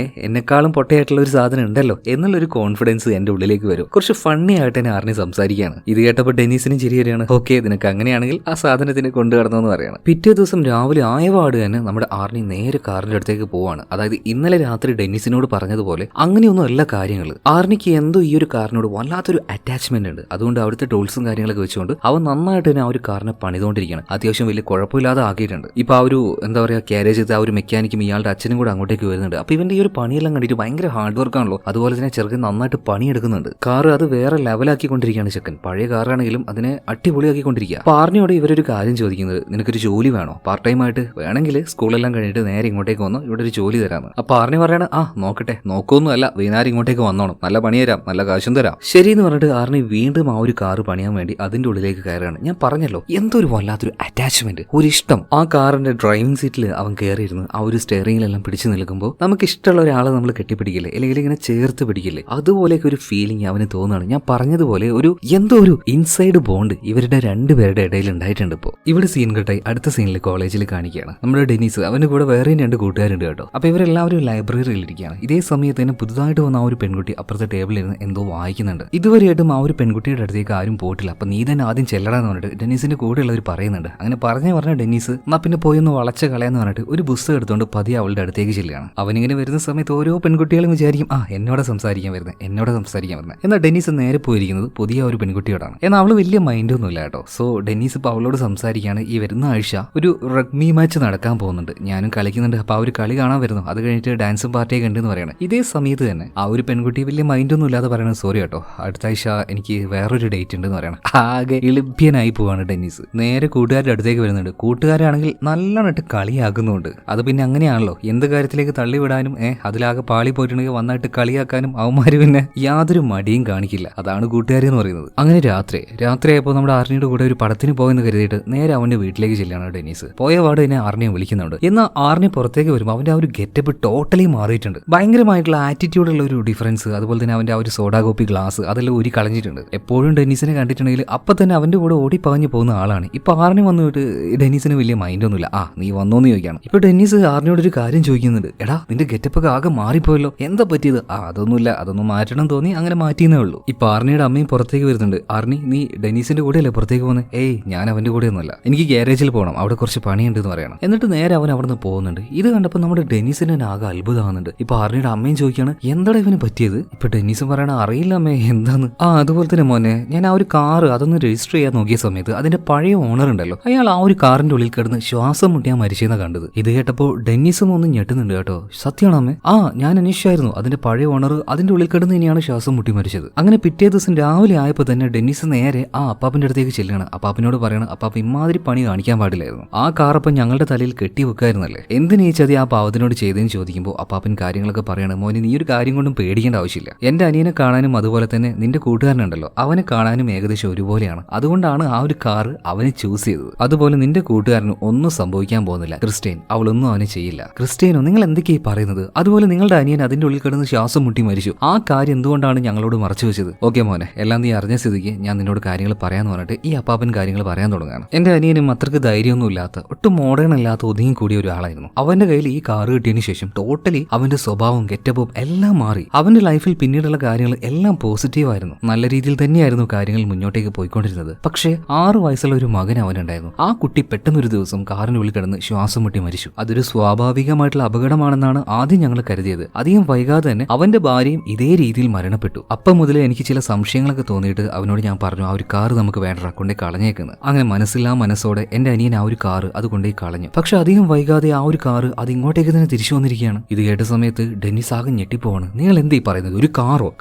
എന്നെക്കാളും പൊട്ടയായിട്ടുള്ള ഒരു സാധനം ഉണ്ടല്ലോ എന്നുള്ളൊരു കോൺഫിഡൻസ് എന്റെ ഉള്ളിലേക്ക് വരും. കുറച്ച് ഫണ്ണി ആയിട്ട് തന്നെ ആർണി സംസാരിക്കുകയാണ്. ഇത് കേട്ടപ്പോൾ ഡെന്നീസിനും ചിരി വരികയാണ്. ഓക്കെ, നിനക്ക് അങ്ങനെയാണെങ്കിൽ ആ സാധനത്തിനെ കൊണ്ടു കടന്നെന്ന് പറയണം. പിറ്റേ ദിവസം രാവിലെ ആയപാട് തന്നെ നമ്മുടെ ആർണി നേരെ കാറിന്റെ അടുത്തേക്ക് പോവാണ്. അതായത് ഇന്നലെ രാത്രി ഡെന്നീസിനോട് പറഞ്ഞതുപോലെ അങ്ങനെയൊന്നും അല്ല കാര്യങ്ങൾ. ആർണിക്ക് എന്തോ ഈ ഒരു കാറിനോട് വല്ലാത്തൊരു അറ്റാച്ച്മെന്റ് ഉണ്ട്. അതുകൊണ്ട് അവിടുത്തെ ടൂൾസും കാര്യങ്ങളൊക്കെ വെച്ചുകൊണ്ട് അവൻ നന്നായിട്ട് തന്നെ ആ ഒരു കാറിനെ പണിതുകൊണ്ടിരിക്കുകയാണ്. അത്യാവശ്യം വലിയ കുഴപ്പമില്ലാതെ ആക്കിയിട്ടുണ്ട്. ഇപ്പൊ ആ ഒരു എന്താ പറയാ ക്യാരേജ് ചെയ്ത് ആ ഒരു മെക്കാനിക്കും ഇയാളുടെ അച്ഛനും കൂടെ അങ്ങോട്ടേക്ക് വരുന്നുണ്ട്. അപ്പൊ ഇവന്റെ ഈ ഒരു പണിയെല്ലാം കണ്ടിട്ട് ഭയങ്കര ഹാർഡ് വർക്ക് ആണല്ലോ. അതുപോലെ തന്നെ ചെറുക്കൻ നന്നായിട്ട് പണിയെടുക്കുന്നുണ്ട്. കാറ് അത് വേറെ ലെവലാക്കിക്കൊണ്ടിരിക്കുകയാണ് ചെക്കൻ. പഴയ കാറാണെങ്കിലും അതിനെ അടിപൊളിയാക്കിക്കൊണ്ടിരിക്കുക. അപ്പൊ ആർണിയോട് ഇവരൊരു കാര്യം ചോദിക്കുന്നത്, നിനക്കൊരു ജോലി വേണോ? പാർട്ട് ടൈം ആയിട്ട് വേണമെങ്കിൽ സ്കൂളെല്ലാം കഴിഞ്ഞിട്ട് നേരെ ഇങ്ങോട്ടേക്ക് വന്നോ, ഇവിടെ ഒരു ജോലി തരാമെന്ന്. അപ്പൊ ആർണി പറയണ നോക്കട്ടെ, നോക്കൊന്നും അല്ല, വൈകുന്നേരം ഇങ്ങോട്ടേക്ക് വന്നോണം, നല്ല പണി തരാം, നല്ല കാശും തരാം. ശരി എന്ന് പറഞ്ഞിട്ട് ആർണി വീണ്ടും ആ ഒരു കാറ് പണിയാൻ വേണ്ടി അതിന്റെ ഉള്ളിലേക്ക് കയറുകയാണ്. ഞാൻ പറഞ്ഞല്ലോ എന്തൊരു വല്ലാത്തൊരു അറ്റാച്ച്മെന്റ്, ഒരു ഇഷ്ടം. ആ കാറിന്റെ ഡ്രൈവിംഗ് സീറ്റിൽ അവൻ കയറിയിരുന്ന് ആ ഒരു സ്റ്റെയറിംഗിലെല്ലാം പിടിച്ചു നിൽക്കുമ്പോൾ നമുക്ക് ഇഷ്ടമുള്ള ഒരാളെ നമ്മൾ കെട്ടിപ്പിടിക്കില്ലേ, അല്ലെങ്കിൽ ഇങ്ങനെ ചേർത്ത് പിടിക്കില്ലേ, അതുപോലെയൊക്കെ ഒരു ഫീലിംഗ് അവന് തോന്നുകയാണ്. ഞാൻ പറഞ്ഞതുപോലെ ഒരു എന്തോ ഒരു ഇൻസൈഡ് ബോണ്ട് ഇവരുടെ രണ്ടുപേരുടെ ഇടയിൽ ഉണ്ടായിട്ടുണ്ട്. ഇപ്പോൾ ഇവിടെ സീൻ കട്ടായി അടുത്ത സീനിൽ കോളേജിൽ കാണിക്കുകയാണ്. നമ്മുടെ ഡെനീസ്, അവന്റെ കൂടെ വേറെയും 2 കൂട്ടുകാരുണ്ട് കേട്ടോ. അപ്പൊ ഇവരെല്ലാവരും ലൈബ്രറിയിൽ ഇരിക്കുകയാണ്. ഇതേ സമയത്ത് തന്നെ പുതുതായിട്ട് വന്ന ആ ഒരു പെൺകുട്ടി അപ്പുറത്തെ ടേബിളിൽ ഇരുന്ന് എന്തോ വായിക്കുന്നുണ്ട്. ഇതുവരെയായിട്ടും ആ ഒരു പെൺകുട്ടിയുടെ അടുത്തേക്ക് ആരും പോയിട്ടില്ല. അപ്പൊ നീ തന്നെ ആദ്യം ചെല്ലടാന്ന് പറഞ്ഞിട്ട് ഡെനീസിന്റെ കൂടെയുള്ളവർ പറയുന്നുണ്ട്. അങ്ങനെ പറഞ്ഞ ഡെനീസ് എന്നാ പിന്നെ പോയൊന്ന് വളച്ച കളയാന്ന് പറഞ്ഞിട്ട് ഒരു പുസ്തകം എടുത്തുകൊണ്ട് പതിയെ അവളുടെ അടുത്തേക്ക് ചെല്ലുകയാണ്. അവനിങ്ങനെ വരുന്ന സമയത്ത് ഓരോ പെൺകുട്ടികളും വിചാരിക്കും എന്നോട് സംസാരിക്കാൻ വരുന്നത്. എന്നാൽ ഡെനീസ് നേരെ പോയിരിക്കുന്നത് പുതിയ ഒരു പെൺകുട്ടിയോടാണ്. എന്നാൽ അവള് വലിയ മൈൻഡൊന്നുമില്ല കേട്ടോ. സോ ഡെനീസ് ഇപ്പൊ അവളോട് സംസാരിക്കുകയാണ്. ഈ വരുന്ന ആഴ്ച ഒരു റഗ്ബി മാച്ച് നടക്കാൻ പോകുന്നുണ്ട്, ഞാനും കളിക്കുന്നുണ്ട്, അപ്പൊ ആ ഒരു കളി കാണാൻ വരുന്നു, അത് കഴിഞ്ഞിട്ട് ഡാൻസും പാർട്ടിയൊക്കെ ഉണ്ടെന്ന് പറയണം. ഇതേ സമയത്ത് തന്നെ ആ ഒരു പെൺകുട്ടി വലിയ മൈൻഡൊന്നും ഇല്ലാതെ പറയണത്, സോറി കേട്ടോ, അടുത്ത ആഴ്ച എനിക്ക് വേറൊരു ഡേറ്റ് ഉണ്ടെന്ന് പറയണം. ആകെ എളിഭ്യനായി പോവാണ് ഡെന്നീസ്. നേരെ കൂട്ടുകാരുടെ അടുത്തേക്ക് വരുന്നുണ്ട്. കൂട്ടുകാരാണെങ്കിൽ നല്ലോണിട്ട് കളിയാക്കുന്നുണ്ട്. അത് പിന്നെ അങ്ങനെയാണല്ലോ, എന്ത് കാര്യത്തിലേക്ക് തള്ളിവിടാനും അതിലാകെ പാളി പോയിട്ടുണ്ടെങ്കിൽ വന്നായിട്ട് കളിയാക്കാനും അവന്മാര് പിന്നെ യാതൊരു മടിയും കാണിക്കില്ല. അതാണ് കൂട്ടുകാരെന്ന് പറയുന്നത്. അങ്ങനെ രാത്രിയായപ്പോൾ നമ്മുടെ ആർണിയുടെ കൂടെ ഒരു പടത്തിന് പോയെന്ന് കരുതിയിട്ട് നേരെ അവന്റെ വീട്ടിലേക്ക് ചെല്ലാണ് ഡെന്നീസ്. പോയ പാട് തന്നെ ആർണിയെ വിളിക്കുന്നുണ്ട്. എന്നാൽ ആർണി പുറത്തേക്ക് വരുമ്പോൾ അവന്റെ ആ ഒരു ഗെറ്റപ്പ് ടോട്ടലി മാറിയിട്ടുണ്ട്. ഭയങ്കരമായിട്ടുള്ള ആറ്റിറ്റ്യൂഡുള്ള ഒരു ഡിഫറൻസ്, അതുപോലെ തന്നെ അവന്റെ ആ ഒരു സോഡാ കോപ്പി ഗ്ലാസ് അതെല്ലാം ഊരി കളഞ്ഞിട്ടുണ്ട്. എപ്പോഴും ഡെന്നീസിനെ കണ്ടിട്ടുണ്ടെങ്കിൽ അപ്പൊ തന്നെ അവന്റെ കൂടെ ഓടി പാഞ്ഞു പോകുന്ന ആളാണ്. ഇപ്പൊ ആർണി വന്നിട്ട് ഡെന്നീസിന് വലിയ മൈൻഡൊന്നുമില്ല. നീ വന്നോന്ന് ചോദിക്കണം. ഇപ്പൊ ഡെന്നീസ് ആർണിയോട് ഒരു കാര്യം ചോദിക്കുന്നുണ്ട്. എടാ, നിന്റെ ഗെറ്റപ്പൊക്കെ ആകെ മാറിപ്പോയല്ലോ, എന്താ പറ്റിയത്? അതൊന്നുമില്ല, അതൊന്നും മാറ്റണം തോന്നി അങ്ങനെ മാറ്റിയെന്നേ ഉള്ളൂ. ഇപ്പൊ ആർണിയുടെ അമ്മയും പുറത്തേക്ക് വരുന്നുണ്ട്. ആർണി, നീ ഡെന്നീസിന്റെ കൂടെയല്ലേ പുറത്തേക്ക് പോകുന്നത്? ഞാൻ അവന്റെ കൂടെ ഒന്നുമല്ല, എനിക്ക് ഗ്യാരേജിൽ പോകണം, അവിടെ കുറച്ച് പണിയുണ്ട് എന്ന് പറയണം. എന്നിട്ട് നേരെ അവൻ അവിടെ നിന്ന് പോകുന്നുണ്ട്. ഇത് കണ്ടപ്പോൾ നമ്മുടെ ഡെന്നീസിന് ആകെ അത്ഭുതമാകുന്നുണ്ട്. ഇപ്പൊ ആർണിയുടെ അമ്മയും ചോദിക്കുകയാണ്, എന്താണ് ഇവന് പറ്റിയത്? ഇപ്പൊ ഡെന്നീസും പറയണ, അറിയില്ല അമ്മേ, എന്താന്ന്. അതുപോലെ തന്നെ മോനെ, ഞാൻ ആ ഒരു കാറ് അതൊന്ന് രജിസ്റ്റർ ചെയ്യാൻ നോക്കിയ സമയത്ത് അതിന്റെ പഴയ ഓണർ ഉണ്ടല്ലോ, അയാൾ ആ ഒരു കാറിന്റെ ഉള്ളിൽ കിടന്ന് ശ്വാസം മുട്ടിയാൻ മരിച്ചെന്നാ കണ്ടത്. ഇത് കേട്ടപ്പോൾ ഡെന്നീസും ഒന്നും ഞെട്ടുന്നുണ്ട് കേട്ടോ. സത്യമാണോ അമ്മേ? ഞാൻ അന്വേഷിച്ചായിരുന്നു, അതിന്റെ പഴയ ഓണർ അതിന്റെ ഉള്ളിൽ കിടന്ന് തന്നെയാണ് ശ്വാസം മുട്ടി മരിച്ചത്. അങ്ങനെ പിറ്റേ ദിവസം രാവിലെ ആയപ്പോൾ തന്നെ ഡെന്നീസ് നേരെ ആ അപ്പാപ്പന്റെ അടുത്തേക്ക് ചെല്ലുകയാണ്. അപ്പാപ്പനോട് പറയണം, അപ്പാപ്പ ഇമാതിരി പണി കാണിക്കാൻ പാടില്ലായിരുന്നു, ആ കാറപ്പം ഞങ്ങളുടെ തലയിൽ കെട്ടി വെക്കായിരുന്നല്ലേ, എന്തിനീ ചതി ആ പാവത്തിനോട് ചെയ്തതെന്ന് ചോദിക്കുമ്പോൾ അപ്പാപ്പൻ കാര്യങ്ങളൊക്കെ പറയണം. മോനെ, നീ ഒരു കാര്യം കൊണ്ടും പേടിക്കേണ്ട ആവശ്യമില്ല, എന്റെ അനിയനെ കാണാനും അതുപോലെ തന്നെ നിന്റെ കൂട്ടുകാരനുണ്ടല്ലോ അവനെ കാണാനും ഏകദേശം ഒരുപോലെയാണ്, അതുകൊണ്ടാണ് ആ ഒരു കാറ് അവനെ ചൂസ് ചെയ്തത്. അതുപോലെ നിന്റെ കൂട്ടുകാരന് ഒന്നും സംഭവിക്കാൻ പോകുന്നില്ല, ക്രിസ്റ്റ്യൻ, അവളൊന്നും അവനെ ചെയ്യില്ല. ക്രിസ്റ്റ്യനോ, നിങ്ങൾ എന്തൊക്കെയായി പറയുന്നത്? അതുപോലെ നിങ്ങളുടെ അനിയൻ അതിന്റെ ഉള്ളിൽ കിടന്ന് ശ്വാസം മുട്ടി മരിച്ചു, ആ കാര്യം എന്തുകൊണ്ടാണ് ഞങ്ങളോട് മറച്ചു വെച്ചത്? ഓക്കെ മോനെ, എല്ലാം നീ അറിഞ്ഞ സ്ഥിതിക്ക് ഞാൻ നിന്നോട് കാര്യങ്ങൾ പറയാന്ന് പറഞ്ഞിട്ട് ഈ അപ്പാപ്പൻ കാര്യങ്ങൾ പറയാൻ തുടങ്ങുകയാണ്. എന്റെ അനിയനും അത്രക്ക് ധൈര്യമൊന്നും ഇല്ലാത്ത, ഒട്ടും മോഡേൺ അല്ലാത്ത, ഒതുങ്ങി കൂടിയ ഒരാളായിരുന്നു. അവന്റെ കയ്യിൽ ഈ കാറ് കിട്ടിയതിനു ശേഷം ടോട്ടലി അവന്റെ സ്വഭാവവും ഗെറ്റപ്പും എല്ലാം മാറി. അവന്റെ ലൈഫിൽ പിന്നീടുള്ള കാര്യങ്ങൾ എല്ലാം പോസിറ്റീവ് ആയിരുന്നു, നല്ല രീതിയിൽ തന്നെയായിരുന്നു കാര്യങ്ങൾ മുന്നോട്ടേക്ക് പോയിക്കൊണ്ടിരുന്നത്. പക്ഷേ 6 വയസ്സുള്ള ഒരു മകൻ അവനുണ്ടായിരുന്നു. ആ കുട്ടി പെട്ടെന്നൊരു ദിവസം കാറിന് ഉള്ളിൽ കിടന്ന് ശ്വാസം മുട്ടി മരിച്ചു. അതൊരു സ്വാഭാവികമായിട്ടുള്ള അപകടമാണെന്നാണ് ആദ്യം ഞങ്ങൾ കരുതിയത്. അധികം വൈകാതെ തന്നെ അവന്റെ ഭാര്യയും ഇതേ രീതിയിൽ മരണപ്പെട്ടു. അപ്പം മുതലേ എനിക്ക് ചില സംശയങ്ങളൊക്കെ തോന്നിയിട്ട് അവനോട് ഞാൻ പറഞ്ഞു, ആ ഒരു കാറ് നമുക്ക് വേണ്ട, കൊണ്ടേ കളഞ്ഞേക്കുന്നത്. അങ്ങനെ മനസ്സില്ലാ മനസ്സോടെ എന്റെ അനിയൻ ആ ഒരു കാറ് അത് കൊണ്ടേ കളഞ്ഞു. പക്ഷെ അധികം വൈകാതെ ആ ഒരു കാറ് അത് ഇങ്ങോട്ടേക്ക് തന്നെ തിരിച്ചു വന്നിരിക്കുകയാണ്. ഇത് കേട്ട സമയത്ത് ഡെന്നിസ് ആകെ ഞെട്ടിപ്പോവാണ്. നിങ്ങൾ എന്തീ പറയുന്നത്? ഒരു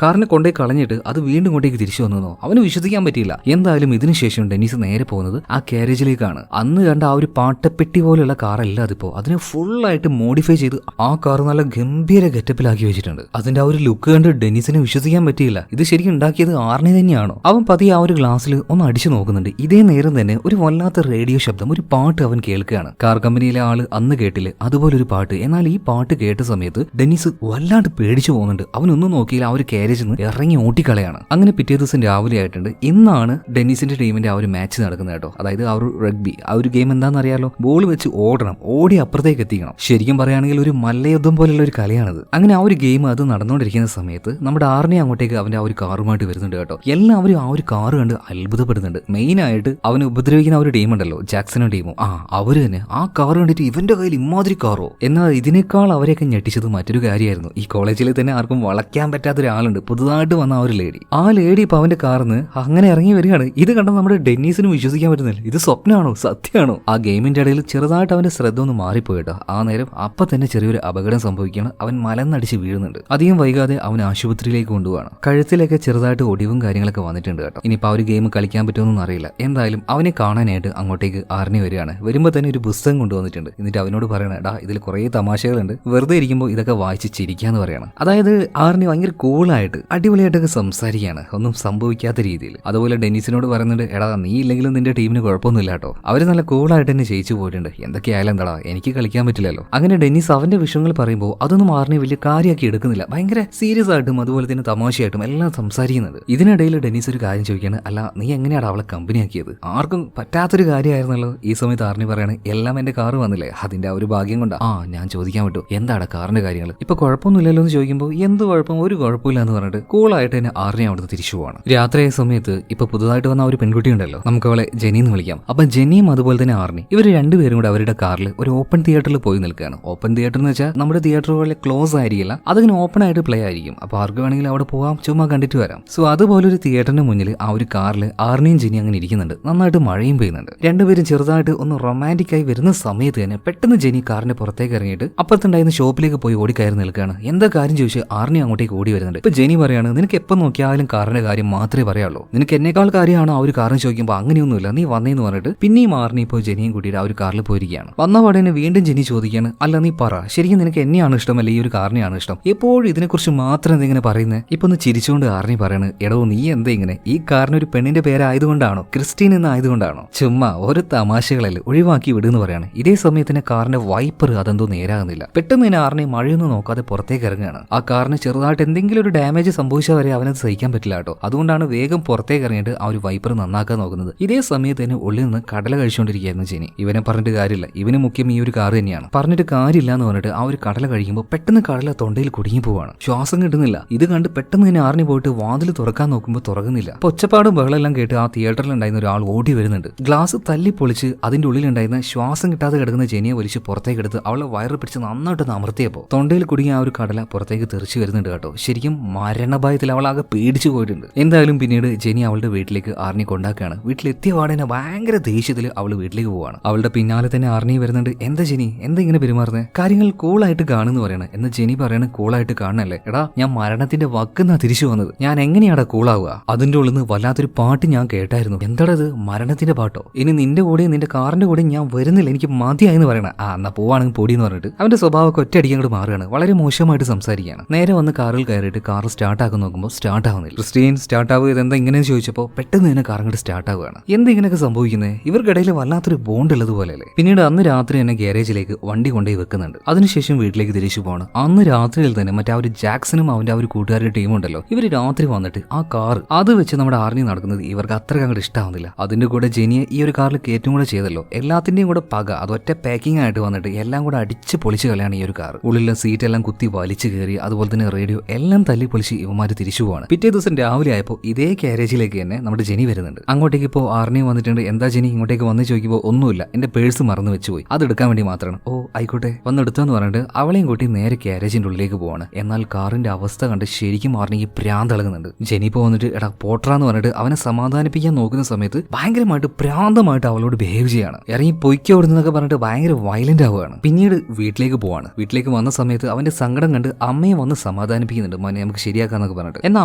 കാറിനെ കൊണ്ടേ കളഞ്ഞിട്ട് അത് വീണ്ടും കൊണ്ടേക്ക് തിരിച്ചു വന്നോ? അവന് വിശ്വസിക്കാൻ പറ്റിയില്ല. എന്തായാലും ഇതിനുശേഷം ഡെന്നിസ് നേരെ പോകുന്നത് ആ കാരേജിലേക്കാണ്. അന്ന് കണ്ട ആ ഒരു പാട്ടപ്പെട്ടി പോലെയുള്ള കാറല്ല അതിപ്പോ, അതിനെ ഫുള്ളായിട്ട് മോഡിഫൈ ചെയ്ത് ആ കാർ നല്ല ഗംഭീര ഗെറ്റപ്പിലാക്കി വെച്ചിട്ടുണ്ട്. അതിന്റെ ആ ഒരു ലുക്ക് കണ്ട് ഡെന്നിസിനെ വിശ്വസിക്കാൻ പറ്റിയില്ല. ഇത് ശരിക്കും ഉണ്ടാക്കിയത് ആർണി തന്നെയാണോ? അവൻ പതിയെ ആ ഒരു ഗ്ലാസ്സിൽ ഒന്ന് അടിച്ചു നോക്കുന്നുണ്ട്. ഇതേ നേരം തന്നെ ഒരു വല്ലാത്ത റേഡിയോ ശബ്ദം, ഒരു പാട്ട് അവൻ കേൾക്കുകയാണ്. കാർ കമ്പനിയിലെ ആള് അന്ന് കേട്ടില്ല അതുപോലൊരു പാട്ട്. എന്നാൽ ഈ പാട്ട് കേട്ട സമയത്ത് ഡെന്നിസ് വല്ലാണ്ട് പേടിച്ചു പോകുന്നുണ്ട്. അവനൊന്നും നോക്കിയില്ല, ആ ഒരു കാരേജിൽ നിന്ന് ഇറങ്ങി ഓട്ടിക്കളയാണ്. അങ്ങനെ പിറ്റേ ദിവസം രാവിലെ ആയിട്ടുണ്ട്. ഇന്നാണ് ഡെന്നിസിന്റെ ടീമിന്റെ ആ ഒരു മാച്ച് നടക്കുന്നത് കേട്ടോ. അതായത് ആ ഒരു റഗ്ബി, ആ ഒരു ഗെയിം എന്താണെന്ന് അറിയാലോ, ബോൾ വെച്ച് ഓടണം, ഓടി അപ്പുറത്തേക്ക് എത്തിക്കണം. ശരിക്കും പറയുകയാണെങ്കിൽ ഒരു മല്ലയുദ്ധം പോലുള്ള ഒരു കളിയാണത്. അങ്ങനെ ആ ഒരു ഗെയിം അത് നടന്നുകൊണ്ടിരിക്കുന്ന സമയത്ത് നമ്മുടെ ആർണി അങ്ങോട്ടേക്ക് അവന്റെ ആ ഒരു കാറുമായിട്ട് വരുന്നുണ്ട് കേട്ടോ. എല്ലാവരും ആ ഒരു കാറ് കണ്ട് അത്ഭുതപ്പെടുന്നുണ്ട്. മെയിൻ ആയിട്ട് അവനെ ഉപദ്രവിക്കുന്ന ആ ഒരു ടീം ഉണ്ടല്ലോ, ജാക്സനും ടീമും, അവര് തന്നെ ആ കാറ് കണ്ടിട്ട് ഇവന്റെ കയ്യിൽ ഇമാതിരി കാറോ. എന്നാൽ ഇതിനേക്കാൾ അവരെയൊക്കെ ഞെട്ടിച്ചത് മറ്റൊരു കാര്യമായിരുന്നു. ഈ കോളേജിൽ തന്നെ ആർക്കും വളയ്ക്കാൻ പറ്റാത്ത ഒരാളുണ്ട്, പുതുതായിട്ട് വന്ന ആ ഒരു ലേഡി. ആ ലേഡി ഇപ്പൊ അവന്റെ കാറിന്ന് അങ്ങനെ ഇറങ്ങി വരികയാണ്. ഇത് കണ്ട നമ്മുടെ ഡെന്നീസിനും വിശ്വസിക്കാൻ പറ്റുന്നില്ല. ഇത് സ്വപ്നമാണോ സത്യമാണോ? ആ ഗെയിമിന്റെ ഇടയിൽ ചെറുതായിട്ട് ചെറുതായിട്ട് അവന്റെ ശ്രദ്ധ ഒന്ന് മാറിപ്പോയിട്ടോ. ആ നേരം അപ്പൊ തന്നെ ചെറിയൊരു അപകടം സംഭവിക്കുകയാണ്. അവൻ മലന്നടിച്ച് വീഴുന്നുണ്ട്. അധികം വൈകാതെ അവൻ ആശുപത്രിയിലേക്ക് കൊണ്ടുപോവാണ്. കഴുത്തിലൊക്കെ ചെറുതായിട്ട് ഒടിവും കാര്യങ്ങളൊക്കെ വന്നിട്ടുണ്ട് കേട്ടോ. ഇനിയിപ്പോൾ ആ ഒരു ഗെയിം കളിക്കാൻ പറ്റുമെന്നൊന്നും അറിയില്ല. എന്തായാലും അവനെ കാണാനായിട്ട് അങ്ങോട്ടേക്ക് ആർണി വരികയാണ്. വരുമ്പോൾ തന്നെ ഒരു പുസ്തകം കൊണ്ടുവന്നിട്ടുണ്ട്. എന്നിട്ട് അവനോട് പറയണ, ഡാ ഇതിൽ കുറേ തമാശകളുണ്ട്, വെറുതെ ഇരിക്കുമ്പോൾ ഇതൊക്കെ വായിച്ച് ചിരിക്കാന്ന് പറയണം. അതായത് ആർണി ഭയങ്കര കൂളായിട്ട് അടിപൊളിയായിട്ടൊക്കെ സംസാരിക്കുകയാണ്, ഒന്നും സംഭവിക്കാത്ത രീതിയിൽ. അതുപോലെ ഡെന്നീസിനോട് പറയുന്നുണ്ട്, എടാ നീ ഇല്ലെങ്കിലും നിന്റെ ടീമിന് കുഴപ്പമൊന്നുമില്ല കേട്ടോ, അവര് നല്ല കൂളായിട്ട് തന്നെ ജയിച്ചു പോയിട്ടുണ്ട്, എന്തൊക്കെയായാലും എന്താടാ എനിക്ക് കളിക്കാൻ പറ്റില്ലല്ലോ. അങ്ങനെ ഡെന്നീസ് അവന്റെ വിഷയങ്ങൾ പറയുമ്പോൾ അതൊന്നും ആർണി വലിയ കാര്യമാക്കി എടുക്കുന്നില്ല. ഭയങ്കര സീരിയസ് ആയിട്ടും അതുപോലെ തന്നെ തമാശയായിട്ടും എല്ലാം സംസാരിക്കുന്നത്. ഇതിനിടയിൽ ഡെന്നീസ് ഒരു കാര്യം ചോദിക്കുകയാണ്, അല്ല നീ എങ്ങനെയാണ് അവളെ കമ്പനിയാക്കിയത്? ആർക്കും പറ്റാത്തൊരു കാര്യമായിരുന്നല്ലോ. ഈ സമയത്ത് ആർണി പറയാണ്, എല്ലാം എന്റെ കാറ് വന്നില്ലേ, അതിന്റെ ആ ഒരു ഭാഗ്യം കൊണ്ടാ. ഞാൻ ചോദിക്കാൻ പറ്റൂ, എന്താണ് കാറിന്റെ കാര്യങ്ങൾ? ഇപ്പൊ കുഴപ്പമൊന്നുമില്ലല്ലോ എന്ന് ചോദിക്കുമ്പോൾ എന്ത് കുഴപ്പം, ഒരു കുഴപ്പമില്ല എന്ന് പറഞ്ഞിട്ട് കൂളായിട്ട് തന്നെ ആർണി അവിടുന്ന് തിരിച്ചു പോവാണ്. രാത്രിയായ സമയത്ത് ഇപ്പൊ പുതുതായിട്ട് വന്ന ഒരു പെൺകുട്ടി ഉണ്ടല്ലോ, നമുക്ക് അവളെ ജെനി എന്ന് വിളിക്കാം. അപ്പൊ ജെനിയും അതുപോലെ തന്നെ ആർണി ഇവർ രണ്ടുപേരും കൂടെ അവരുടെ കാറിൽ ഒരു ഓപ്പൺ തിയേറ്ററിൽ പോയി നിൽക്കുകയാണ്. ഓപ്പൺ തിയേറ്റർ എന്ന് വെച്ചാൽ നമ്മുടെ തിയേറ്ററുകളിൽ ക്ലോസ് ആയിരിക്കില്ല, അതിങ്ങനെ ഓപ്പൺ ആയിട്ട് പ്ലേ ആയിരിക്കും. അപ്പൊ ആർക്ക് വേണമെങ്കിലും അവിടെ പോവാം, ചുമ്മാ കണ്ടിട്ട് വരാം. സോ അതുപോലെ ഒരു തിയേറ്ററിന് മുന്നിൽ ആ ഒരു കാറിൽ ആർണിയും ജെനി അങ്ങനെ ഇരിക്കുന്നുണ്ട്. നന്നായിട്ട് മഴയും പെയ്യുന്നുണ്ട്. രണ്ടുപേരും ചെറുതായിട്ട് ഒന്ന് റൊമാൻറ്റിക് ആയി വരുന്ന സമയത്ത് തന്നെ പെട്ടെന്ന് ജെനി കാറിന്റെ പുറത്തേക്ക് ഇറങ്ങിയിട്ട് അപ്പുറത്തുണ്ടായിരുന്ന ഷോപ്പിലേക്ക് പോയി ഓടിക്കയറി നിൽക്കുകയാണ്. എന്താ കാര്യം ചോദിച്ച് ആർണി അങ്ങോട്ടേക്ക് ഓടി വരുന്നുണ്ട്. ഇപ്പൊ ജെനി പറയാണ്, നിനക്ക് എപ്പോൾ നോക്കിയാലും കാറിന്റെ കാര്യം മാത്രമേ പറയാനുള്ളൂ, നിനക്ക് എന്നേക്കാൾ കാര്യമാണ് ആ ഒരു കാറിന് ചോദിക്കുമ്പോൾ അങ്ങനെയൊന്നുമില്ല, നീ വന്നേന്ന് പറഞ്ഞിട്ട് പിന്നെയും ആർണി ഇപ്പോൾ ജെനിയും കൂട്ടിയിട്ട് ആ ഒരു കാറിൽ പോയിരിക്കുകയാണ്. വന്ന പാടേനെ വീണ്ടും ജെനി ചോദിക്കുകയാണ്, അല്ല നീ പറ, ശരിക്കും നിനക്ക് എന്നെയാണ് ഇഷ്ടം അല്ലെ ഈ ഒരു കാറിനെയാണ് ഇഷ്ടം? എപ്പോഴും ഇതിനെക്കുറിച്ച് മാത്രം എന്തെങ്കിലും പറയുന്നത്? ഇപ്പൊ ഒന്ന് ചിരിച്ചുകൊണ്ട് ആർണി പറയാണ്, എടോ നീ എന്താ ഇങ്ങനെ, ഈ കാറിന് ഒരു പെണ്ണിന്റെ പേരായതുകൊണ്ടാണോ, ക്രിസ്റ്റീൻ എന്ന് ആയതുകൊണ്ടാണോ? ചുമ്മാ ഒരു തമാശകളല്ലേ, ഒഴിവാക്കി വിടുന്ന് പറയാണ്. ഇതേ സമയത്തിന് കാറിന്റെ വൈപ്പർ അതെന്തോ നേരാകുന്നില്ല. പെട്ടെന്ന് തന്നെ ആർണി മഴയൊന്നും നോക്കാതെ പുറത്തേക്ക് ഇറങ്ങുകയാണ്. ആ കാറിന് ചെറുതായിട്ട് എന്തെങ്കിലും ഒരു ഡാമേജ് സംഭവിച്ചാൽ വരെ അവനത് സഹിക്കാൻ പറ്റില്ല കേട്ടോ. അതുകൊണ്ടാണ് വേഗം പുറത്തേക്ക് ഇറങ്ങിയിട്ട് ആ ഒരു വൈപ്പർ നന്നാക്കാൻ നോക്കുന്നത്. ഇതേ സമയത്ത് തന്നെ ഉള്ളിൽ നിന്ന് കടല കഴിച്ചുകൊണ്ടിരിക്കുകയായിരുന്നു ജെനി. ഇവനെ പറഞ്ഞിട്ട് കാര്യമില്ല, ഇവന് മുഖ്യം ഈ ഒരു കാർ തന്നെയാണ്. പറഞ്ഞിട്ട് കാര്യമില്ല എന്ന് പറഞ്ഞിട്ട് ആ ഒരു കടല കഴിക്കുമ്പോൾ പെട്ടെന്ന് കടല തൊണ്ടയിൽ കുടുങ്ങി പോവാണ്. ശ്വാസം കിട്ടുന്നില്ല. ഇത് കണ്ട് പെട്ടെന്ന് തന്നെ ആർണി പോയിട്ട് വാതിൽ തുറക്കാൻ നോക്കുമ്പോൾ തുറക്കുന്നില്ല. അപ്പൊ ഒച്ചപ്പാടും ബഹളെല്ലാം കേട്ട് ആ തിയേറ്ററിൽ ഉണ്ടായിരുന്ന ഒരാൾ ഓടി വരുന്നുണ്ട്. ഗ്ലാസ് തല്ലി പൊളിച്ച് അതിന്റെ ഉള്ളിലുണ്ടായിരുന്ന ശ്വാസം കിട്ടാതെ കിടക്കുന്ന ജെനിയെ വലിച്ച് പുറത്തേക്ക് എടുത്ത് അവളെ വയറ് പിടിച്ച് നന്നായിട്ട് അമർത്തിയപ്പോൾ തൊണ്ടയിൽ കുടുങ്ങിയ ആ ഒരു കടല പുറത്തേക്ക് തെറിച്ചു വരുന്നുണ്ട് കേട്ടോ. ശരിക്കും മരണഭയത്തിൽ അവളാകെ പേടിച്ചു പോയിട്ടുണ്ട്. എന്തായാലും പിന്നീട് ജെനി അവളുടെ വീട്ടിലേക്ക് ആർണി കൊണ്ടാക്കുകയാണ്. വീട്ടിലെത്തിയ പാടനെ ഭയങ്കര ദേഷ്യത്തിൽ അവൾ വീട്ടിലേക്ക് പോവാണ്. അവളുടെ പിന്നാലെ തന്നെ ആർണി വരുന്നുണ്ട്. എന്താ ജെനി, എന്താ ഇങ്ങനെ പെരുമാറുന്നത്? കാര്യങ്ങൾ കൂളായിട്ട് കാണുന്നു പറയണേ. എന്ന് ജെനി പറയണ, കൂളായിട്ട് കാണണല്ലേ? എടാ ഞാൻ മരണത്തിന്റെ വക്കെന്നാ തിരിച്ചു വന്നത്, ഞാൻ എങ്ങനെയാടാ കൂളാവുക? അതിന്റെ ഉള്ളിൽ നിന്ന് വല്ലാത്തൊരു പാട്ട് ഞാൻ കേട്ടായിരുന്നു. എന്താടത്, മരണത്തിന്റെ പാട്ടോ? ഇനി നിന്റെ കൂടെ നിന്റെ കാറിന്റെ കൂടെ ഞാൻ വരുന്നില്ല, എനിക്ക് മതിയായെന്ന് പറയണ. എന്നാ പോവാണെങ്കിൽ പൊടിയെന്ന് പറഞ്ഞിട്ട് അവന്റെ സ്വഭാവമൊക്കെ ഒറ്റയടിക്ക് അങ്ങോട്ട് മാറുകയാണ്. വളരെ മോശമായിട്ട് സംസാരിക്കുകയാണ്. നേരെ വന്ന് കാറിൽ കയറിയിട്ട് കാർ സ്റ്റാർട്ട് ആക്കാൻ നോക്കുമ്പോൾ സ്റ്റാർട്ട് ആവുന്നില്ല. ക്രിസ്റ്റീൻ സ്റ്റാർട്ട് ആവുക, ഇതെന്താ ഇങ്ങനെയെന്ന് ചോദിച്ചപ്പോൾ പെട്ടെന്ന് തന്നെ കാർ അങ്ങോട്ട് സ്റ്റാർട്ട് ആവുകയാണ്. എന്താ ഇങ്ങനെയൊക്കെ സംഭവിക്കുന്നത്? ഇവർക്കിടയിൽ വല്ലാത്തൊരു ബോണ്ട് ഉള്ളതുപോലെയല്ലേ? പിന്നീട് അന്ന് രാത്രി തന്നെ ഗ്യാരേജിലേക്ക് വണ്ടി കൊണ്ടുപോയി വെക്കുന്നുണ്ട്. അതിനുശേഷം വീട്ടിലേക്ക് തിരിച്ചു പോകണം. അന്ന് രാത്രിയിൽ തന്നെ മറ്റേ ആ ഒരു ജാക്സനും അവന്റെ ആ ഒരു കൂട്ടുകാരുടെ ടീമുണ്ടല്ലോ, ഇവര് രാത്രി വന്നിട്ട് ആ കാർ അത് വെച്ച് നമ്മുടെ ആർണി നടക്കുന്നത് ഇവർക്ക് അത്ര അങ്ങോട്ട് ഇഷ്ടമാവുന്നില്ല. അതിന്റെ കൂടെ ജെനിയെ ഈ ഒരു കാറിൽ കയറ്റും കൂടെ ചെയ്തല്ലോ. എല്ലാത്തിന്റെയും കൂടെ പക അതൊറ്റ പാക്കിംഗ് ആയിട്ട് വന്നിട്ട് എല്ലാം കൂടെ അടിച്ച് പൊളിച്ച് കളയാണ് ഈ ഒരു കാർ. ഉള്ളിലെ സീറ്റ് എല്ലാം കുത്തി വലിച്ചു കയറി അതുപോലെ തന്നെ റേഡിയോ എല്ലാം തല്ലി പൊളിച്ച് ഇവന്മാര് തിരിച്ചു പോവാണ്. പിറ്റേ ദിവസം രാവിലെ ആയപ്പോൾ ഇതേ കാരേജിലേക്ക് തന്നെ നമ്മുടെ ജെനി വരുന്നുണ്ട്. അങ്ങോട്ടേക്ക് ഇപ്പോൾ ആർണി വന്നിട്ടുണ്ട്. എന്താ ജെനി ഇങ്ങോട്ടേക്ക് വന്ന് ചോദിക്കുമ്പോൾ ഒന്നുമില്ല, എന്റെ പേഴ്സ് മറന്നു വെച്ചുപോയി, അത് എടുക്കാൻ വേണ്ടി മാത്രമാണ്. ഓ ആയിക്കോട്ടെ വന്നെടുത്തെന്ന് പറഞ്ഞിട്ട് അവളെയും കൂട്ടി നേരെ കാരേജിന്റെ ഉള്ളിലേക്ക് പോവാണ്. എന്നാൽ കാറിന്റെ അവസ്ഥ കണ്ട് ശരിക്കും ആർണിക്ക് ഭ്രാന്തളകുന്നുണ്ട്. ജെനി ഇപ്പോൾ വന്നിട്ട് എടാ പോട്ടറാന്ന് പറഞ്ഞിട്ട് അവനെ സമാധാനിപ്പിക്കാൻ നോക്കുന്ന സമയത്ത് ഭയങ്കരമായിട്ട് ഭ്രാന്തമായിട്ട് അവളോട് ബിഹേവ് ചെയ്യാണ്. ഇറങ്ങി പൊയ്ക്കോ ഓടുന്നതൊക്കെ പറഞ്ഞിട്ട് ഭയങ്കര വയലന്റ് ആവുകയാണ്. പിന്നീട് വീട്ടിലേക്ക് പോവാണ്. വീട്ടിലേക്ക് വന്ന സമയത്ത് അവന്റെ സങ്കടം കണ്ട് അമ്മയെ വന്ന് സമാധാനിപ്പിക്കുന്നുണ്ട്. മോനെ നമുക്ക് ശരിയാക്കാന്നൊക്കെ പറഞ്ഞിട്ട്. എന്നാൽ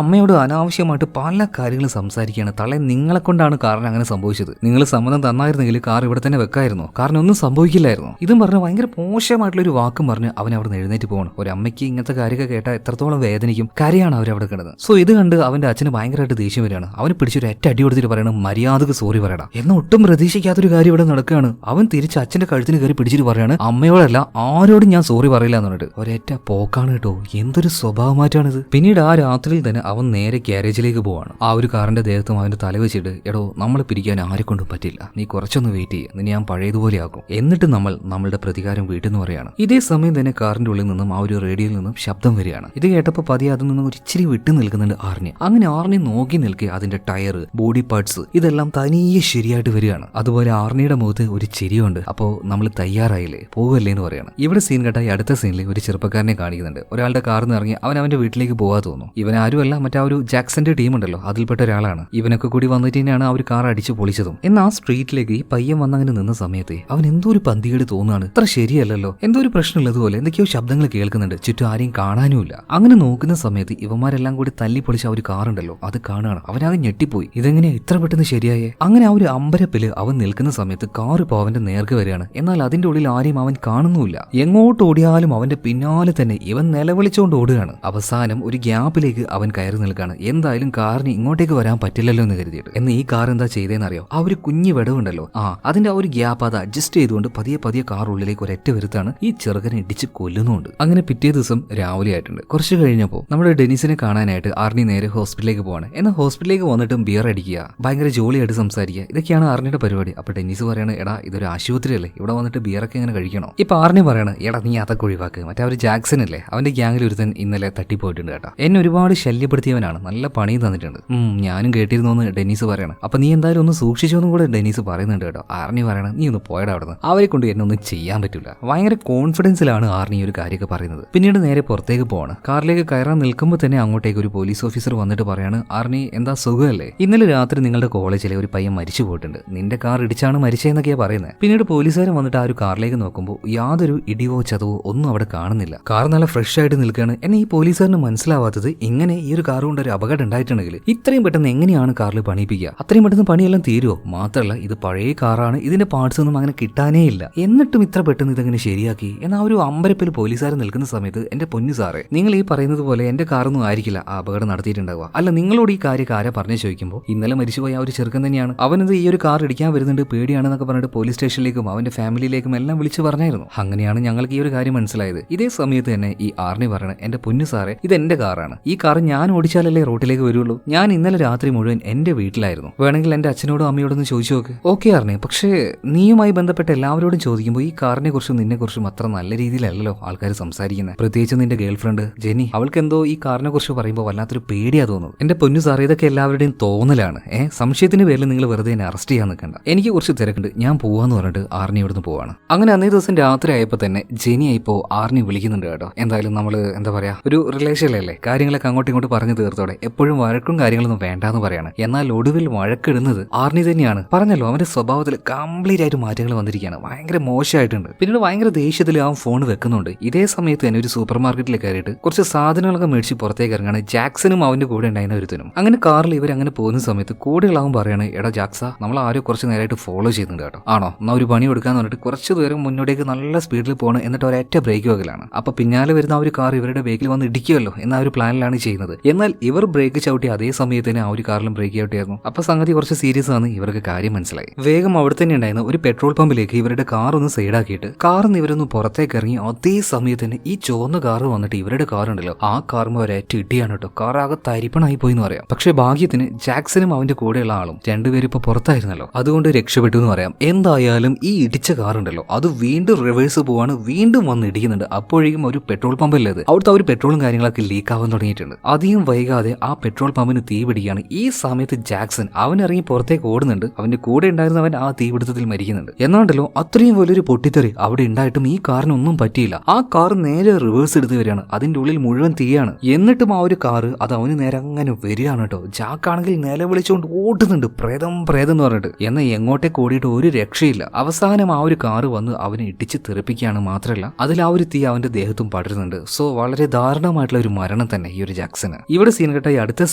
അമ്മയോട് അനാവശ്യമായിട്ട് പല കാര്യങ്ങളും സംസാരിക്കുകയാണ്. തളെ നിങ്ങളെ കൊണ്ടാണ് കാറിന് അങ്ങനെ സംഭവിച്ചത്, നിങ്ങൾ സമ്മതം തന്നായിരുന്നെങ്കിൽ കാർ ഇവിടെ തന്നെ വെക്കായിരുന്നു, കാരണം ഒന്നും സംഭവിക്കില്ലായിരുന്നു. ഇതും പറഞ്ഞ് ഭയങ്കര മോശമായിട്ടുള്ള ഒരു വാക്കും പറഞ്ഞ് അവൻ അവിടെ നിന്ന് എഴുന്നേറ്റ് പോകണം. ഒരു അമ്മയ്ക്ക് ഇങ്ങനത്തെ കാര്യമൊക്കെ കേട്ടാൽ എത്രത്തോളം വേദനിക്കും. കാര്യമാണ് അവരവിടെ കിടന്നത്. സോ ഇത് കണ്ട് അവന്റെ അച്ഛന് ഭയങ്കരമായിട്ട് ദേഷ്യം വരികയാണ്. അവന് പിടിച്ചൊരു ഒറ്റ അടി കൊടുത്തിട്ട് പറയണം, മര്യാദക്ക് സോറി പറയണം. എന്ന ഒട്ടും പ്രതീക്ഷിക്കാത്തൊരു കാര്യം ഇവിടെ നടക്കുകയാണ്. അവൻ തിരിച്ച് അച്ഛന്റെ കഴുത്തിന് കയറി പിടിച്ചിട്ട് പറയാണ്, അമ്മയോടല്ല ആരോടും ഞാൻ സോറി പറയില്ല എന്ന് പറഞ്ഞിട്ട്. ഒരൊറ്റ പോക്കാണ് കേട്ടോ. എന്തൊരു സ്വഭാവ മാറ്റാണിത്. പിന്നീട് ആ രാത്രിയിൽ തന്നെ അവൻ നേരെ ഗ്യാരേജിലേക്ക് പോവാണ്. ആ ഒരു കാറിന്റെ ദേഹത്തും അവന്റെ തല വെച്ചിട്ട്, എടോ നമ്മളെ പിരിക്കാൻ ആരെ കൊണ്ടും പറ്റില്ല, നീ കുറച്ചൊന്ന് വെയിറ്റ് ചെയ്യുക, നിന്നെ ഞാൻ പഴയതുപോലെ ആക്കും, എന്നിട്ട് നമ്മളുടെ പ്രതികാരം വീട്ടെന്ന് പറയാണ്. ഇതേ സമയം തന്നെ കാറിന്റെ ഉള്ളിൽ നിന്നും ആ ഒരു റേഡിയോയിൽ നിന്നും ശബ്ദം വരികയാണ്. ഇത് കേട്ടപ്പോൾ പതിയെ അതിൽ നിന്നും ഒരു ഇച്ചിരി വിട്ടു നിൽക്കുന്നുണ്ട് ആർണി. അങ്ങനെ ആർണി നോക്കി നിൽക്കുക അതിന്റെ ടയർ, ബോഡി പാർട്സ് ഇതെല്ലാം തനിയെ ശരിയായിട്ട് വരികയാണ്. അതുപോലെ ആർണിയുടെ മുഖത്ത് ഒരു ചിരിയുണ്ട്. അപ്പോൾ നമ്മൾ തയ്യാറായില്ലേ, പോവല്ലേ എന്ന് പറയാണ്. ഇവിടെ സീൻ കേട്ടായി അടുത്ത സീനിൽ ഒരു ചെറുപ്പക്കാരനെ കാണിക്കുന്നുണ്ട്. ഒരാളുടെ കാറിൽ നിന്ന് ഇറങ്ങി അവന്റെ വീട്ടിലേക്ക് പോകാൻ തോന്നുന്നു. ഇവൻ ആരുമല്ല, മറ്റേ ആ ഒരു ജാക്സന്റെ ടീം ഉണ്ടല്ലോ അതിൽപ്പെട്ട ഒരാളാണ്. ഇവനൊക്കെ കൂടി വന്നിട്ട് തന്നെയാണ് ആ ഒരു കാർ അടിച്ച് പൊളിച്ചതും. എന്നാൽ ആ സ്ട്രീറ്റിലേക്ക് ഈ പയ്യൻ വന്നങ്ങനെ നിന്ന സമയത്ത് അവൻ എന്തോ ഒരു പന്തികേട് തോന്നുകയാണ്. അത്ര ശരിയല്ലല്ലോ, എന്തോ ഒരു പ്രശ്നമുള്ളതുപോലെ എന്തൊക്കെയോ ശബ്ദങ്ങൾ കേൾക്കുന്നുണ്ട്. ചുറ്റും ആരെയും കാണാനുമില്ല. അങ്ങനെ നോക്കുന്ന സമയത്ത് ഇവന്മാരെല്ലാം കൂടി തല്ലി പൊളിച്ച ആ ഒരു കാറുണ്ടല്ലോ അത് കാണുകയാണ്. അവനാകെ ഞെട്ടിപ്പോയി. ഇതെങ്ങനെയാ ഇത്ര പെട്ടെന്ന് ശരിയായേ? അങ്ങനെ ആ ഒരു അമ്പരപ്പില് അവൻ നിൽക്കുന്ന സമയത്ത് കാർ ഇപ്പോൾ അവന്റെ നേർക്ക് വരികയാണ്. എന്നാൽ അതിന്റെ ഉള്ളിൽ ആരെയും അവൻ കാണുന്നുമില്ല. എങ്ങോട്ട് ഓടിയാലും അവന്റെ പിന്നാലെ തന്നെ ഇവൻ നിലവിളിച്ചുകൊണ്ട് ഓടുകയാണ്. അവസാനം ഒരു ഗ്യാപ്പിലേക്ക് അവൻ കയറി നിൽക്കുകയാണ്. എന്തായാലും കാറിന് ഇങ്ങോട്ടേക്ക് വരാൻ പറ്റില്ലല്ലോ എന്ന് കരുതിയിട്ട്. എന്ന് ഈ കാർ എന്താ ചെയ്തതെന്നറിയോ? ആ ഒരു കുഞ്ഞു വിടവുണ്ടല്ലോ, അതിന്റെ ആ ഒരു ഗ്യാപ്പ് അത് അഡ്ജസ്റ്റ് ചെയ്തുകൊണ്ട് പതിയെ പതിയെ കാർ ഉള്ളിലേക്ക് ഒരൊറ്റ വരുത്താണ് ഈ ചെറുകനെ ഇടിച്ച് കൊല്ലുന്നുണ്ട്. അങ്ങനെ പിറ്റേ ദിവസം രാവിലെ ആയിട്ടുണ്ട്. കുറച്ച് കഴിഞ്ഞപ്പോൾ നമ്മുടെ ഡെനിസിനെ കാണാനായിട്ട് ആർണി നേരെ ഹോസ്പിറ്റലിലേക്ക് പോവാണ്. എന്നാൽ ഹോസ്പിറ്റലിലേക്ക് വന്നിട്ടും ബിയർ അടിക്കുക, ഭയങ്കര ജോളിയായിട്ട് സംസാരിക്കുക, ഇതൊക്കെയാണ് ആർണിയുടെ പരിപാടി. അപ്പൊ ഡെനിസ് പറയാണ്, എടാ ഇതൊരു ആശുപത്രി അല്ലേ, ഇവിടെ വന്നിട്ട് ബിയറൊക്കെ ഇങ്ങനെ കഴിക്കണോ? ഇപ്പൊ ആർണി പറയാണ്, എടാ നീ അതൊക്കെ ഒഴിവാക്ക്, മറ്റേ ഒരു ജാക്സൺ അല്ലേ അവന്റെ ഗ്യാങ്ങിൽ ഒരുത്തൻ ഇന്നലെ തട്ടിപ്പോയിട്ടുണ്ട് കേട്ടോ, എന്നെ ഒരുപാട് ശല്യപ്പെടുത്തിയവനാണ്, നല്ല പണിയും തന്നിട്ടുണ്ട്. ഞാനും കേട്ടിരുന്നു എന്ന് ഡെനീസ് പറയണം. അപ്പൊ നീ എന്തായാലും ഒന്ന് സൂക്ഷിച്ചോന്നും കൂടെ ഡെനീസ് പറയുന്നുണ്ട് കേട്ടോ. ആർണി പറയണം, നീ ഒന്ന് പോയടാ അവിടുന്ന്, അവരെ കൊണ്ട് എന്നെ ഒന്നും ചെയ്യാൻ പറ്റില്ല. ഭയങ്കര കോൺഫിഡൻസിലാണ് ആർണി ഒരു കാര്യമൊക്കെ പറയുന്നത്. പിന്നീട് നേരെ പുറത്തേക്ക് പോവാണ്. കാറിലേക്ക് കയറാൻ നിൽക്കുമ്പോൾ തന്നെ അങ്ങോട്ടേക്ക് ഒരു പോലീസ് ഓഫീസർ വന്നിട്ട് പറയാണ്, ആർണി എന്താ സുഖമല്ലേ? ഇന്നലെ രാത്രി നിങ്ങളുടെ കോളേജിലെ ഒരു പയ്യൻ മരിച്ചു പോയിട്ടുണ്ട്, നിന്റെ കാർ ഇടിച്ചാണ് മരിച്ചതെന്നൊക്കെയാ പറയുന്നത്. പിന്നീട് പോലീസുകാരൻ വന്നിട്ട് ആ ഒരു കാറിലേക്ക് നോക്കുമ്പോൾ യാതൊരു ഇടിവോ ചതവോ ഒന്നും അവിടെ കാണുന്നില്ല. കാർ നല്ല ഫ്രഷ് ആയിട്ട് നിൽക്കുകയാണ്. എന്നെ ഈ പോലീസുകാരന് മനസ്സിലാവാത്തത്, ഇങ്ങനെ ഈ ഒരു കാർ കൊണ്ട് ഒരു അപകടം ഉണ്ടായിട്ടുണ്ടെങ്കിൽ ഇത്രയും പെട്ടെന്ന് എങ്ങനെയാണ് കാറിൽ പണിയിപ്പിക്കുക? അത്രയും പെട്ടെന്ന് പണിയെല്ലാം തീരുമോ? മാത്രമല്ല ഇത് പഴയ കാറാണ്, ഇതിന്റെ പാർട്സ് ഒന്നും അങ്ങനെ കിട്ടാനേ ഇല്ല. എന്നിട്ടും ഇത്ര പെട്ടെന്ന് ഇതെങ്ങനെ ശരിയാക്കി? എന്നാൽ ഒരു അമ്പരപ്പിൽ പോലീസുകാരൻ നിൽക്കുന്ന സമയത്ത്, എന്റെ പൊന്നു സാറേ, നിങ്ങൾ ഈ പറയുന്നത് പോലെ എന്റെ കാറൊന്നും ആയിരിക്കില്ല ആ അപകടം നടത്തിയിട്ടുണ്ടാവുക. അല്ല, നിങ്ങളോട് ഈ കാര്യം ആരാ പറഞ്ഞു ചോദിക്കുമ്പോൾ, ഇന്നലെ മരിച്ചുപോയ ആ ഒരു ചെറുക്കൻ തന്നെയാണ്, അവനത് ഈ ഒരു കാർ ഇടിക്കാൻ വരുന്നുണ്ട്, പേടിയാണെന്നൊക്കെ പറഞ്ഞിട്ട് പോലീസ് സ്റ്റേഷനിലേക്കും അവന്റെ ഫാമിലിയിലേക്കും എല്ലാം വിളിച്ചു പറഞ്ഞായിരുന്നു. അങ്ങനെയാണ് ഞങ്ങൾക്ക് ഈ ഒരു കാര്യം മനസ്സിലായത്. ഇതേ സമയത്ത് തന്നെ ഈ ആർണി പറയണ, എന്റെ പൊന്നു സാറേ, ഇത് എന്റെ കാറാണ്, ഈ കാർ ഞാൻ ഓടിച്ചാലല്ലേ റോട്ടിലേക്ക് വരുള്ളൂ, ഞാൻ ഇന്നലെ രാത്രി മുഴുവൻ എന്റെ വീട്ടിലായിരുന്നു, വേണമെങ്കിൽ എന്റെ അച്ഛനോടും അമ്മയോടൊന്നും ചോദിച്ചു നോക്ക്. ഓക്കെ ആർണി, പക്ഷേ നീയുമായി ബന്ധപ്പെട്ട എല്ലാവരോടും ചോദിക്കുമ്പോൾ ഈ കാറിനെ കുറിച്ചും നിന്നെ കുറിച്ചും അത്ര നല്ല രീതിയിലല്ലോ ആൾക്കാർ സംസാരിക്കുന്നത്. പ്രത്യേകിച്ച് നിന്റെ ഗേൾ ഫ്രണ്ട് ജെനി, അവൾക്ക് എന്തോ ഈ കാറിനെ കുറിച്ച് പറയുമ്പോൾ വല്ലാത്തൊരു പേടിയാ തോന്നുന്നു. എന്റെ പൊന്നു സാറേ, ഇതൊക്കെ എല്ലാവരുടെയും തോന്നലാണ്. സംശയത്തിന്റെ പേരിൽ നിങ്ങൾ വെറുതെ എന്നെ അറസ്റ്റ് ചെയ്യാൻ നിൽക്കണ്ട, എനിക്ക് കുറച്ച് തിരക്കുണ്ട്, ഞാൻ പോവാന്ന് പറഞ്ഞിട്ട് ആർണി ഇവിടുന്ന് പോവാണ്. അങ്ങനെ അന്നേ ദിവസം രാത്രി ആയപ്പോൾ തന്നെ ജെനി ആയിപ്പോ ആർണി വിളിക്കുന്നുണ്ട് കേട്ടോ. എന്തായാലും നമ്മൾ എന്താ പറയാ, ഒരു റിലേഷനിലല്ലേ, കാര്യങ്ങളൊക്കെ അങ്ങോട്ടും ഇങ്ങോട്ട് പറഞ്ഞു തീർത്തോടെ എപ്പോഴും വഴക്കും കാര്യങ്ങളൊന്നും വേണ്ടാന്ന് പറയാണ്. എന്നാൽ ഒടുവിൽ വഴക്കിടുന്നത് ആർണി തന്നെയാണ്. പറഞ്ഞല്ലോ, അവന്റെ സ്വഭാവത്തിൽ കംപ്ലീറ്റ് ആയിട്ട് മാറ്റങ്ങൾ വന്നിരിക്കുകയാണ്, ഭയങ്കര മോശമായിട്ടുണ്ട്. പിന്നീട് ഭയങ്കര ദേഷ്യത്തിൽ ആ ഫോൺ വെക്കുന്നുണ്ട്. ഇതേ സമയത്ത് തന്നെ ഒരു സൂപ്പർ മാർക്കറ്റിൽ കയറിയിട്ട് കുറച്ച് സാധനങ്ങളൊക്കെ മേടിച്ച് പുറത്തേക്ക് ഇറങ്ങാണ് ജാക്സനും അവന്റെ കൂടെ ഉണ്ടായിരുന്ന ഒരുത്തനും. അങ്ങനെ കാറിൽ ഇവരങ്ങനെ പോകുന്ന സമയത്ത് കൂടെയുള്ളവൻ പറയാണ്, എടാ ജാക്സ, നമ്മൾ ആരോ കുറച്ച് നേരമായിട്ട് ഫോളോ ചെയ്യുന്നുണ്ട് കേട്ടോ. ആണോ, എന്നാ ഒരു പണി കൊടുക്കാന്ന് പറഞ്ഞിട്ട് കുറച്ച് ദൂരം മുന്നോട്ടേക്ക് നല്ല സ്പീഡിൽ പോകണം, എന്നിട്ട് ഒരൊറ്റ ബ്രേക്ക് വകലാണ്. അപ്പൊ പിന്നാലെ വരുന്ന ആ ഒരു കാർ ഇവരുടെ ബേക്കിൽ വന്ന് ഇടിക്കുമല്ലോ എന്ന ഒരു പ്ലാനിലാണ് ചെയ്യുന്നത്. എന്നാൽ ഇവർ ബ്രേക്ക് ചവിട്ടി അതേ സമയത്ത് തന്നെ ആ ഒരു കാറിലും ബ്രേക്ക് ചവിട്ടിയായിരുന്നു. അപ്പൊ സംഗതി കുറച്ച് സീരിയസ് ആണ്, ഇവർക്ക് കാര്യം മനസ്സിലായി. വേഗം അവിടെ തന്നെ ഉണ്ടായിരുന്ന ഒരു പെട്രോൾ പമ്പിലേക്ക് ഇവരുടെ കാർ ഒന്ന് സൈഡാക്കിയിട്ട് കാറിന്ന് ഇവരൊന്ന് പുറത്തേക്ക് ഇറങ്ങി. അതേ സമയത്ത് തന്നെ ഈ ചുവന്ന കാറ് വന്നിട്ട് ഇവരുടെ കാറുണ്ടല്ലോ ആ കാറും ഒരേറ്റ ഇടിയാണ് കേട്ടോ. കാർ ആകെ തരിപ്പണായി പോയി എന്ന് പറയാം. പക്ഷെ ഭാഗ്യത്തിന് ജാക്സനും അവന്റെ കൂടെയുള്ള ആളും രണ്ടുപേരും ഇപ്പൊ പുറത്തായിരുന്നല്ലോ, അതുകൊണ്ട് രക്ഷപ്പെട്ടു എന്ന് പറയാം. എന്തായാലും ഈ ഇടിച്ച കാറുണ്ടല്ലോ അത് വീണ്ടും റിവേഴ്സ് പോവാണ്, വീണ്ടും വന്ന് ഇടിക്കുന്നുണ്ട്. അപ്പോഴേക്കും ഒരു പെട്രോൾ പമ്പല്ലത്, അവിടുത്തെ ഒരു പെട്രോളും കാര്യങ്ങളൊക്കെ ലീക്ക് ആവാൻ തുടങ്ങിയിട്ടുണ്ട്. അധികം വൈകാതെ ആ പെട്രോൾ പമ്പിന് തീ പിടിക്കുകയാണ്. ഈ സമയത്ത് ജാക്സൺ അവനിറങ്ങി പുറത്തേക്ക് ഓടുന്നുണ്ട്. അവന്റെ കൂടെ ഉണ്ടായിരുന്നവൻ ആ തീപിടുത്തത്തിൽ മരിക്കുന്നുണ്ട്. എന്നാണ്ടല്ലോ അത്രയും വലിയൊരു പൊട്ടിത്തെറി അവിടെ ഉണ്ടായിട്ടും ഈ കാറിനൊന്നും പറ്റിയില്ല. ആ കാർ നേരെ റിവേഴ്സ് എടുത്ത് വരികയാണ്, അതിന്റെ ഉള്ളിൽ മുഴുവൻ തീയാണ്. എന്നിട്ടും ആ ഒരു കാറ് അത് അവന് നേരെ അങ്ങനെ വരികയാണ് കേട്ടോ. ജാക്കാണെങ്കിൽ നിലവിളിച്ചുകൊണ്ട് ഓടുന്നുണ്ട്, പ്രേതം പ്രേതം എന്ന് പറഞ്ഞിട്ട്. എന്നാൽ എങ്ങോട്ടേക്ക് ഓടിയിട്ട് ഒരു രക്ഷയില്ല. അവസാനം ആ ഒരു കാറ് വന്ന് അവനെ ഇടിച്ച് തെറിപ്പിക്കുകയാണ്. മാത്രമല്ല അതിൽ ആ ഒരു തീ അവന്റെ ദേഹത്തും പടരുന്നുണ്ട്. സോ വളരെ ദാരുണമായിട്ടുള്ള ഒരു മരണം തന്നെ ഈ ഒരു ജാക്സന്. ഇവിടെ സീൻ കേട്ട ഈ അടുത്ത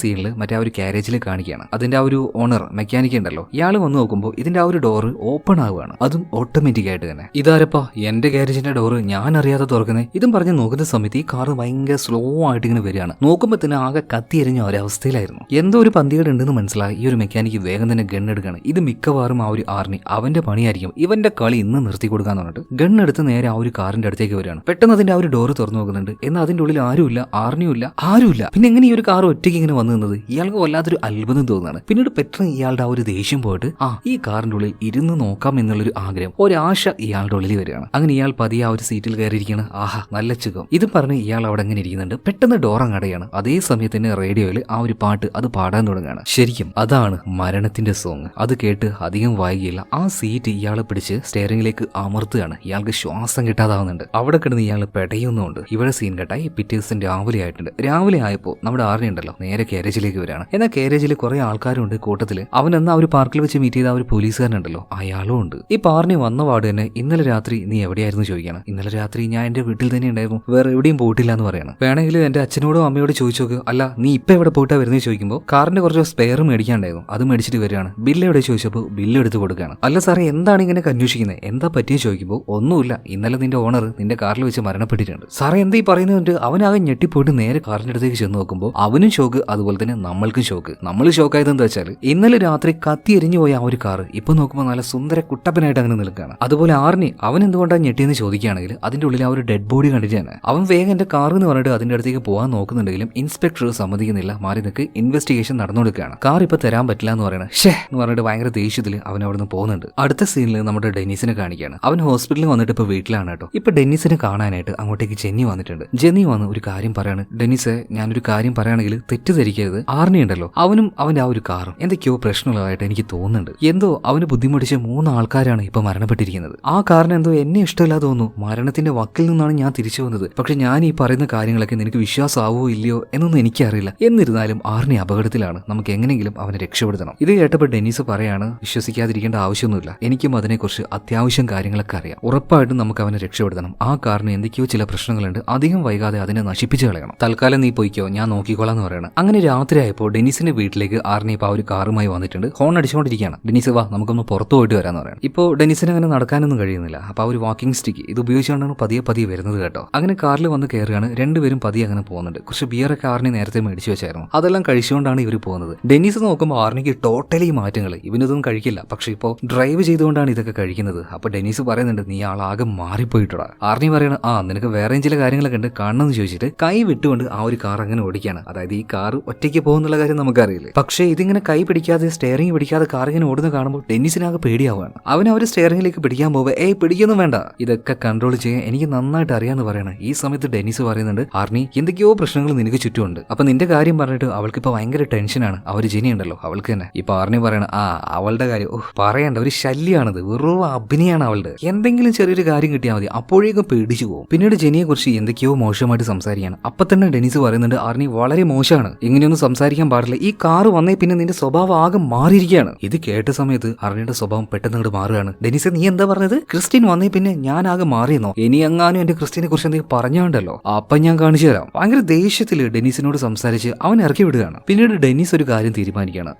സീനിൽ മറ്റേ ആ ഒരു കാരേജിൽ കാണിക്കുകയാണ്. അതിന്റെ ആ ഒരു ഓണർ മെക്കാനിക് ഉണ്ടല്ലോ, ഇയാൾ വന്ന് നോക്കുമ്പോൾ ഇതിന്റെ ആ ഒരു ഡോറ് ഓപ്പൺ ആവുകയാണ്, അതും ഓട്ടോമാറ്റിക് ആയിട്ട് തന്നെ. ഇതാരപ്പാ എന്റെ കാരേജിന്റെ ഡോറ് ഞാൻ അറിയാതെ തുറക്കുന്നത്? ഇതും പറഞ്ഞ് നോക്കുന്ന സമയത്ത് ഈ കാറ് ഭയങ്കര സ്ലോ ആയിട്ട് ഇങ്ങനെ വരികയാണ്. നോക്കുമ്പോൾ തന്നെ ആകെ കത്തിയെരിഞ്ഞ ഒരവസ്ഥയിലായിരുന്നു. എന്തോ ഒരു പന്തികേട് ഉണ്ടെന്ന് മനസ്സിലായി ഈ ഒരു മെക്കാനിക്ക് വേഗം തന്നെ ഗണ്ണെടുക്കുകയാണ്. ഇത് മിക്കവാറും ആ ഒരു ആർണി അവന്റെ പണിയായിരിക്കും, ഇവന്റെ കളി ഇന്ന് നിർത്തി കൊടുക്കാന്ന് പറഞ്ഞിട്ട് ഗണ്ണെടുത്ത് നേരെ ആ ഒരു കാറിന്റെ അടുത്തേക്ക് വരികയാണ്. പെട്ടെന്ന് അതിന്റെ ആ ഒരു ഡോറ് തുറന്നു നോക്കുന്നുണ്ട്. എന്നാൽ അതിന്റെ ഉള്ളിൽ ആരുമില്ല, ആർണിയുമില്ല, ആരുമില്ല. പിന്നെ എങ്ങനെ ഈ ഒരു കാർ ഒറ്റയ്ക്ക് ഇങ്ങനെ വന്നു നിന്നത്? ഇയാൾക്ക് വല്ലാത്തൊരു അത്ഭുതം തോന്നുകയാണ്. പിന്നീട് പെട്ടെന്ന് ഇയാളുടെ ആ ഒരു ദേഷ്യം പോയിട്ട് ഈ കാറിന്റെ ഉള്ളിൽ ഇരുന്ന് നോക്കാം എന്നുള്ളൊരു ആഗ്രഹം, ഒരാശ ഇയാളുടെ ഉള്ളിൽ വരികയാണ്. അങ്ങനെ ഇയാൾ പതിയെ ആ ഒരു സീറ്റിൽ കയറിയിരിക്കുകയാണ്. ആഹാ നല്ല സുഖം. ഇത് പറഞ്ഞ് ഇയാൾ അവിടെ അങ്ങനെ ഇരിക്കുന്നുണ്ട്. പെട്ടെന്ന് ഡോർ അങ്ങടയാണ്. അതേ സമയത്ത് തന്നെ റേഡിയോയിൽ ആ ഒരു പാട്ട് അത് പാടാൻ തുടങ്ങുകയാണ്. ശരിക്കും അതാണ് മരണത്തിന്റെ സോങ്. അത് കേട്ട് അധികം വൈകിയില്ല ആ സീറ്റ് ഇയാളെ പിടിച്ച് സ്റ്റെയറിംഗിലേക്ക് അമർത്തുകയാണ്. ഇയാൾക്ക് ശ്വാസം കിട്ടാതാവുന്നുണ്ട്. അവിടെ കിടന്ന് ഇയാൾ പെടയുന്നുണ്ട്. ഇവിടെ സീൻ കേട്ടായി പിറ്റേ ദിവസം രാവിലെ ആയിട്ടുണ്ട്. രാവിലെ ആയപ്പോൾ നമ്മുടെ ആർണി ഉണ്ടല്ലോ നേരെ കാരേജിലേക്ക് വരികയാണ്. എന്നാൽ കാരേജിൽ കുറെ ആൾക്കാരുണ്ട് കൂട്ടത്തില്. അവൻ എന്നാ ഒരു പാർക്കിൽ വെച്ച് മീറ്റ് ചെയ്ത ആ ഒരു പോലീസുകാരനുണ്ടല്ലോ അയാളും ഉണ്ട്. ഈ പാർണി ആർണി വന്നപാട് തന്നെ ഇന്നലെ രാത്രി നീ എവിടെയായിരുന്നു ചോദിക്കണം. ഇന്നലെ രാത്രി ഞാൻ എന്റെ വീട്ടിൽ തന്നെ ഉണ്ടായിരുന്നു, വേറെ എവിടെയും പോയിട്ടില്ല എന്ന് പറയണം. വേണമെങ്കിൽ എന്റെ അച്ഛനോടും അമ്മയോട് ചോദിച്ചു നോക്ക്, അല്ല നീ ഇപ്പൊ എവിടെ പോയിട്ടാ വരുന്നത് ചോദിക്കുമ്പോൾ കാറിന്റെ കുറച്ച് സ്പെയർ മേടിക്കാണ്ടായിരുന്നു, അത് മേടിച്ചിട്ട് വരികയാണ്. ബില്ല് എവിടെ ചോദിച്ചപ്പോൾ ബില്ല് എടുത്ത് കൊടുക്കുകയാണ്. അല്ല സാറേ എന്താണ് ഇങ്ങനെ അന്വേഷിക്കുന്നത്, എന്താ പറ്റിയ ചോദിക്കുമ്പോൾ ഒന്നുമില്ല, ഇന്നലെ നിന്റെ ഓണർ നിന്റെ കാറിൽ വെച്ച് മരണപ്പെട്ടിട്ടുണ്ട്. സാറേ എന്താ ഈ പറയുന്നത്? അവനാകെ ഞെട്ടിപ്പോയിട്ട് നേരെ കാറിന്റെ അടുത്തേക്ക് ചെന്ന് നോക്കുമ്പോൾ അവനും ഷോക്ക്, അതുപോലെ തന്നെ നമ്മൾക്കും ഷോക്ക്. നമ്മൾ ഷോക്കായത് എന്താ വെച്ചാൽ ഇന്നലെ രാത്രി കത്തി എരിഞ്ഞു പോയ ആ ഒരു കാറ് ഇപ്പൊ നോക്കുമ്പോൾ നല്ല സുന്ദര കുട്ടപ്പനായിട്ട് അങ്ങനെ നിൽക്കുകയാണ്. അതുപോലെ ആർണി അവൻ എന്തുകൊണ്ടാണ് ഞെട്ടിയെന്ന് ചോദിക്കുകയാണെങ്കിൽ അതിന്റെ ഉള്ളിൽ ആ ഒരു ഡെഡ് ബോഡി കണ്ടിട്ടാണ് അവൻ വേഗം എന്റെ കാർ എന്ന് പറഞ്ഞിട്ട് അതിന്റെ അടുത്തേക്ക് പോകാൻ നോക്കുന്നുണ്ടെങ്കിലും ഇൻസ്പെക്ടർ സമ്മതിക്കുന്നില്ല, മാറി നിൽക്ക്, ഇൻവെസ്റ്റിഗേഷൻ നടന്നുകൊടുക്കുകയാണ്. കാർ ഇപ്പൊ തരാൻ പറ്റില്ല എന്ന് പറയണത് ഷേ എന്ന് പറഞ്ഞിട്ട് ഭയങ്കര ദേഷ്യത്തിൽ അവൻ അവിടെ നിന്ന് പോകുന്നുണ്ട്. അടുത്ത സീനിൽ നമ്മുടെ ഡെന്നീസിനെ കാണിക്കുകയാണ്. അവൻ ഹോസ്പിറ്റലിൽ വന്നിട്ട് ഇപ്പൊ വീട്ടിലാണ് കേട്ടോ. ഇപ്പൊ ഡെന്നീസിനെ കാണാനായിട്ട് അങ്ങോട്ടേക്ക് ജെന്നി വന്നിട്ടുണ്ട്. ജെന്നി വന്ന് ഒരു കാര്യം പറയാണ്, ഡെന്നീസ് ഞാനൊരു കാര്യം പറയുകയാണെങ്കിൽ തെറ്റിദ്ധരിക്കരുത്, ആർണി ഉണ്ടല്ലോ അവനും അവന്റെ ആ ഒരു കാറും എന്തൊക്കെയോ പ്രശ്നമുള്ളതായിട്ട് എനിക്ക് തോന്നുന്നുണ്ട്. എന്തോ അവന് ബുദ്ധിമുട്ടിച്ച 3 ആൾക്കാരാണ് ഇപ്പൊ മരണപ്പെട്ടിരിക്കുന്നത്. ആ കാറിന് എന്തോ എന്നെ ഇഷ്ടമില്ലാതെ തോന്നുന്നു, മരണത്തിന്റെ വക്കിൽ നിന്നാണ് ഞാൻ തിരിച്ചു വന്നത്. പക്ഷെ ഞാൻ ഈ പറയുന്ന കാര്യങ്ങളൊക്കെ നിനക്ക് വിശ്വാസമാവോ ഇല്ലയോ എന്നൊന്നും എനിക്കറിയില്ല. എന്നിരുന്നാലും ആർണി അപകടത്തിലാണ്, നമുക്ക് എങ്ങനെയെങ്കിലും അവനെ രക്ഷപ്പെടുത്തണം. ഇത് കേട്ടപ്പോൾ ഡെന്നീസ് പറയാണ്, വിശ്വസിക്കാതിരിക്കേണ്ട ആവശ്യമൊന്നുമില്ല, എനിക്കും അതിനെക്കുറിച്ച് അത്യാവശ്യം കാര്യങ്ങളൊക്കെ അറിയാം, ഉറപ്പായിട്ടും നമുക്ക് അവനെ രക്ഷപ്പെടുത്തണം. ആ കാറിന് എന്തൊക്കെയോ ചില പ്രശ്നങ്ങളുണ്ട്, അധികം വൈകാതെ അതിനെ നശിപ്പിച്ചു കളയണം. തൽക്കാലം നീ പോയിക്കോ, ഞാൻ നോക്കിക്കോളാം എന്ന് പറയണം. അങ്ങനെ രാത്രിയായപ്പോൾ ഡെന്നീസിന്റെ വീട്ടിലേക്ക് ആർണി ഇപ്പൊ ആ ഒരു കാറുമായി വന്നിട്ടുണ്ട്. ഹോൺ അടിച്ചുകൊണ്ടിരിക്കുകയാണ്. ഡെന്നീസ് വാ നമുക്കൊന്ന് പുറത്തു പോയിട്ട് വരാന്ന് പറയണം. ഇപ്പോൾ ഡെന്നീസിന് അങ്ങനെ നടക്കാനൊന്നും കഴിയുന്നില്ല. അപ്പൊ ആ ഒരു വാക്കിംഗ് സ്റ്റിക്ക് ഇത് ഉപയോഗിച്ചുകൊണ്ടാണ് പതിയെ പതിയെ വരുന്നത് കേട്ടോ. അങ്ങനെ കാറിൽ വന്ന് കയറുകയാണ്. രണ്ടുപേരും പതിയെ അങ്ങനെ പോകുന്നുണ്ട്. കുറച്ച് ബിയറൊക്കെ ആർണി നേരത്തെ മേടിച്ചു വെച്ചായിരുന്നു, അതെല്ലാം കഴിച്ചുകൊണ്ടാണ് ഇവർ പോകുന്നത്. ഡെന്നീസ് നോക്കുമ്പോൾ ആർണിക്ക് ടോട്ടലി മാറ്റങ്ങൾ, ഇവനൊന്നും കഴിക്കില്ല, പക്ഷെ ഇപ്പോൾ ഡ്രൈവ് ചെയ്തുകൊണ്ടാണ് ഇതൊക്കെ കഴിക്കുന്നത്. അപ്പൊ ഡെന്നീസ് പറയുന്നുണ്ട്, നീ ആളാകെ മാറിപ്പോയിട്ടാ. ആർണി പറയണം, ആ നിനക്ക് വേറെയും ചില കാര്യങ്ങളൊക്കെ ഉണ്ട് കാണണമെന്ന് ചോദിച്ചിട്ട് കൈ വിട്ടുകൊണ്ട് ആ ഒരു കാർ അങ്ങനെ ഓടിക്കുകയാണ്. അതായത് ഈ കാർ ഒറ്റയ്ക്ക് പോകുന്നുള്ള കാര്യം നമുക്കറിയില്ല, പക്ഷേ ഇതിങ്ങനെ കൈ പിടിക്കാതെ സ്റ്റെയറിംഗ് പിടിക്കാതെ കാർ ഇങ്ങനെ ഓടുന്ന കാണുമ്പോൾ ഡെന്നീസിനാകെ പേടിയാവുകയാണ്. അവൻ ആ ഒരു സ്റ്റെയറിംഗിലേക്ക് പിടിക്കാൻ പോവുക, പിടിക്കൊന്നും വേണ്ട, ഇതൊക്കെ കൺട്രോൾ ചെയ്യാൻ എനിക്ക് നന്നായിട്ട് അറിയാന്ന് പറയണം. ഈ സമയത്ത് ഡെന്നീസ് പറയുന്നുണ്ട്, ആർണി എന്തൊക്കെയോ പ്രശ്നങ്ങൾ നിനക്ക് ചുറ്റുമുണ്ട്, അപ്പൊ നിന്റെ കാര്യം പറഞ്ഞിട്ട് അവൾക്ക് ഇപ്പൊ ഭയങ്കര ടെൻഷനാണ്. അവര് ജെനി ഉണ്ടല്ലോ അവൾക്ക് തന്നെ. ഇപ്പൊ ആർണി പറയണ, അവളുടെ കാര്യം പറയണ്ട, ഒരു ശല്യാണത്, വെറും അഭിനയാണ് അവളുടെ. എന്തെങ്കിലും ചെറിയൊരു കാര്യം കിട്ടിയാൽ മതി അപ്പോഴേക്കും പേടിച്ചു പോകും. പിന്നീട് ജെനിയെ കുറിച്ച് എന്തൊക്കെയോ മോശമായിട്ട് സംസാരിക്കുകയാണ്. അപ്പൊ തന്നെ ഡെന്നീസ് പറയുന്നുണ്ട്, ആർണി വളരെ മോശമാണ്, ഇങ്ങനെയൊന്നും സംസാരിക്കാൻ പാടില്ല, ഈ കാറ് വന്നേ പിന്നെ നിന്റെ സ്വഭാവം ആകെ മാറിയിരിക്കുകയാണ്. ഇത് കേട്ട സമയത്ത് ആർണിയുടെ സ്വഭാവം പെട്ടെന്ന് അങ്ങോട്ട് മാറുകയാണ്. ഡെന്നീസ് നീ എന്താ പറഞ്ഞത്, ക്രിസ്റ്റ്യൻ വന്നേ പിന്നെ ഞാൻ ആകെ മാറിയെന്നോ, ഇനി എങ്ങാനും എന്റെ ക്രിസ്റ്റ്യനെ കുറിച്ച് എന്തെങ്കിലും പറഞ്ഞോണ്ടല്ലോ അപ്പൊ ഞാൻ കാണിച്ചു തരാം. ഭയങ്കര ദേഷ്യത്തില് ഡെന്നീസിനോട് സംസാരിച്ച് അവൻ ഇറക്കി വിടുകയാണ്. പിന്നീട് ഡെന്നീസ് ഒരു കാര്യം തീരുമാനിക്കുകയാണ്,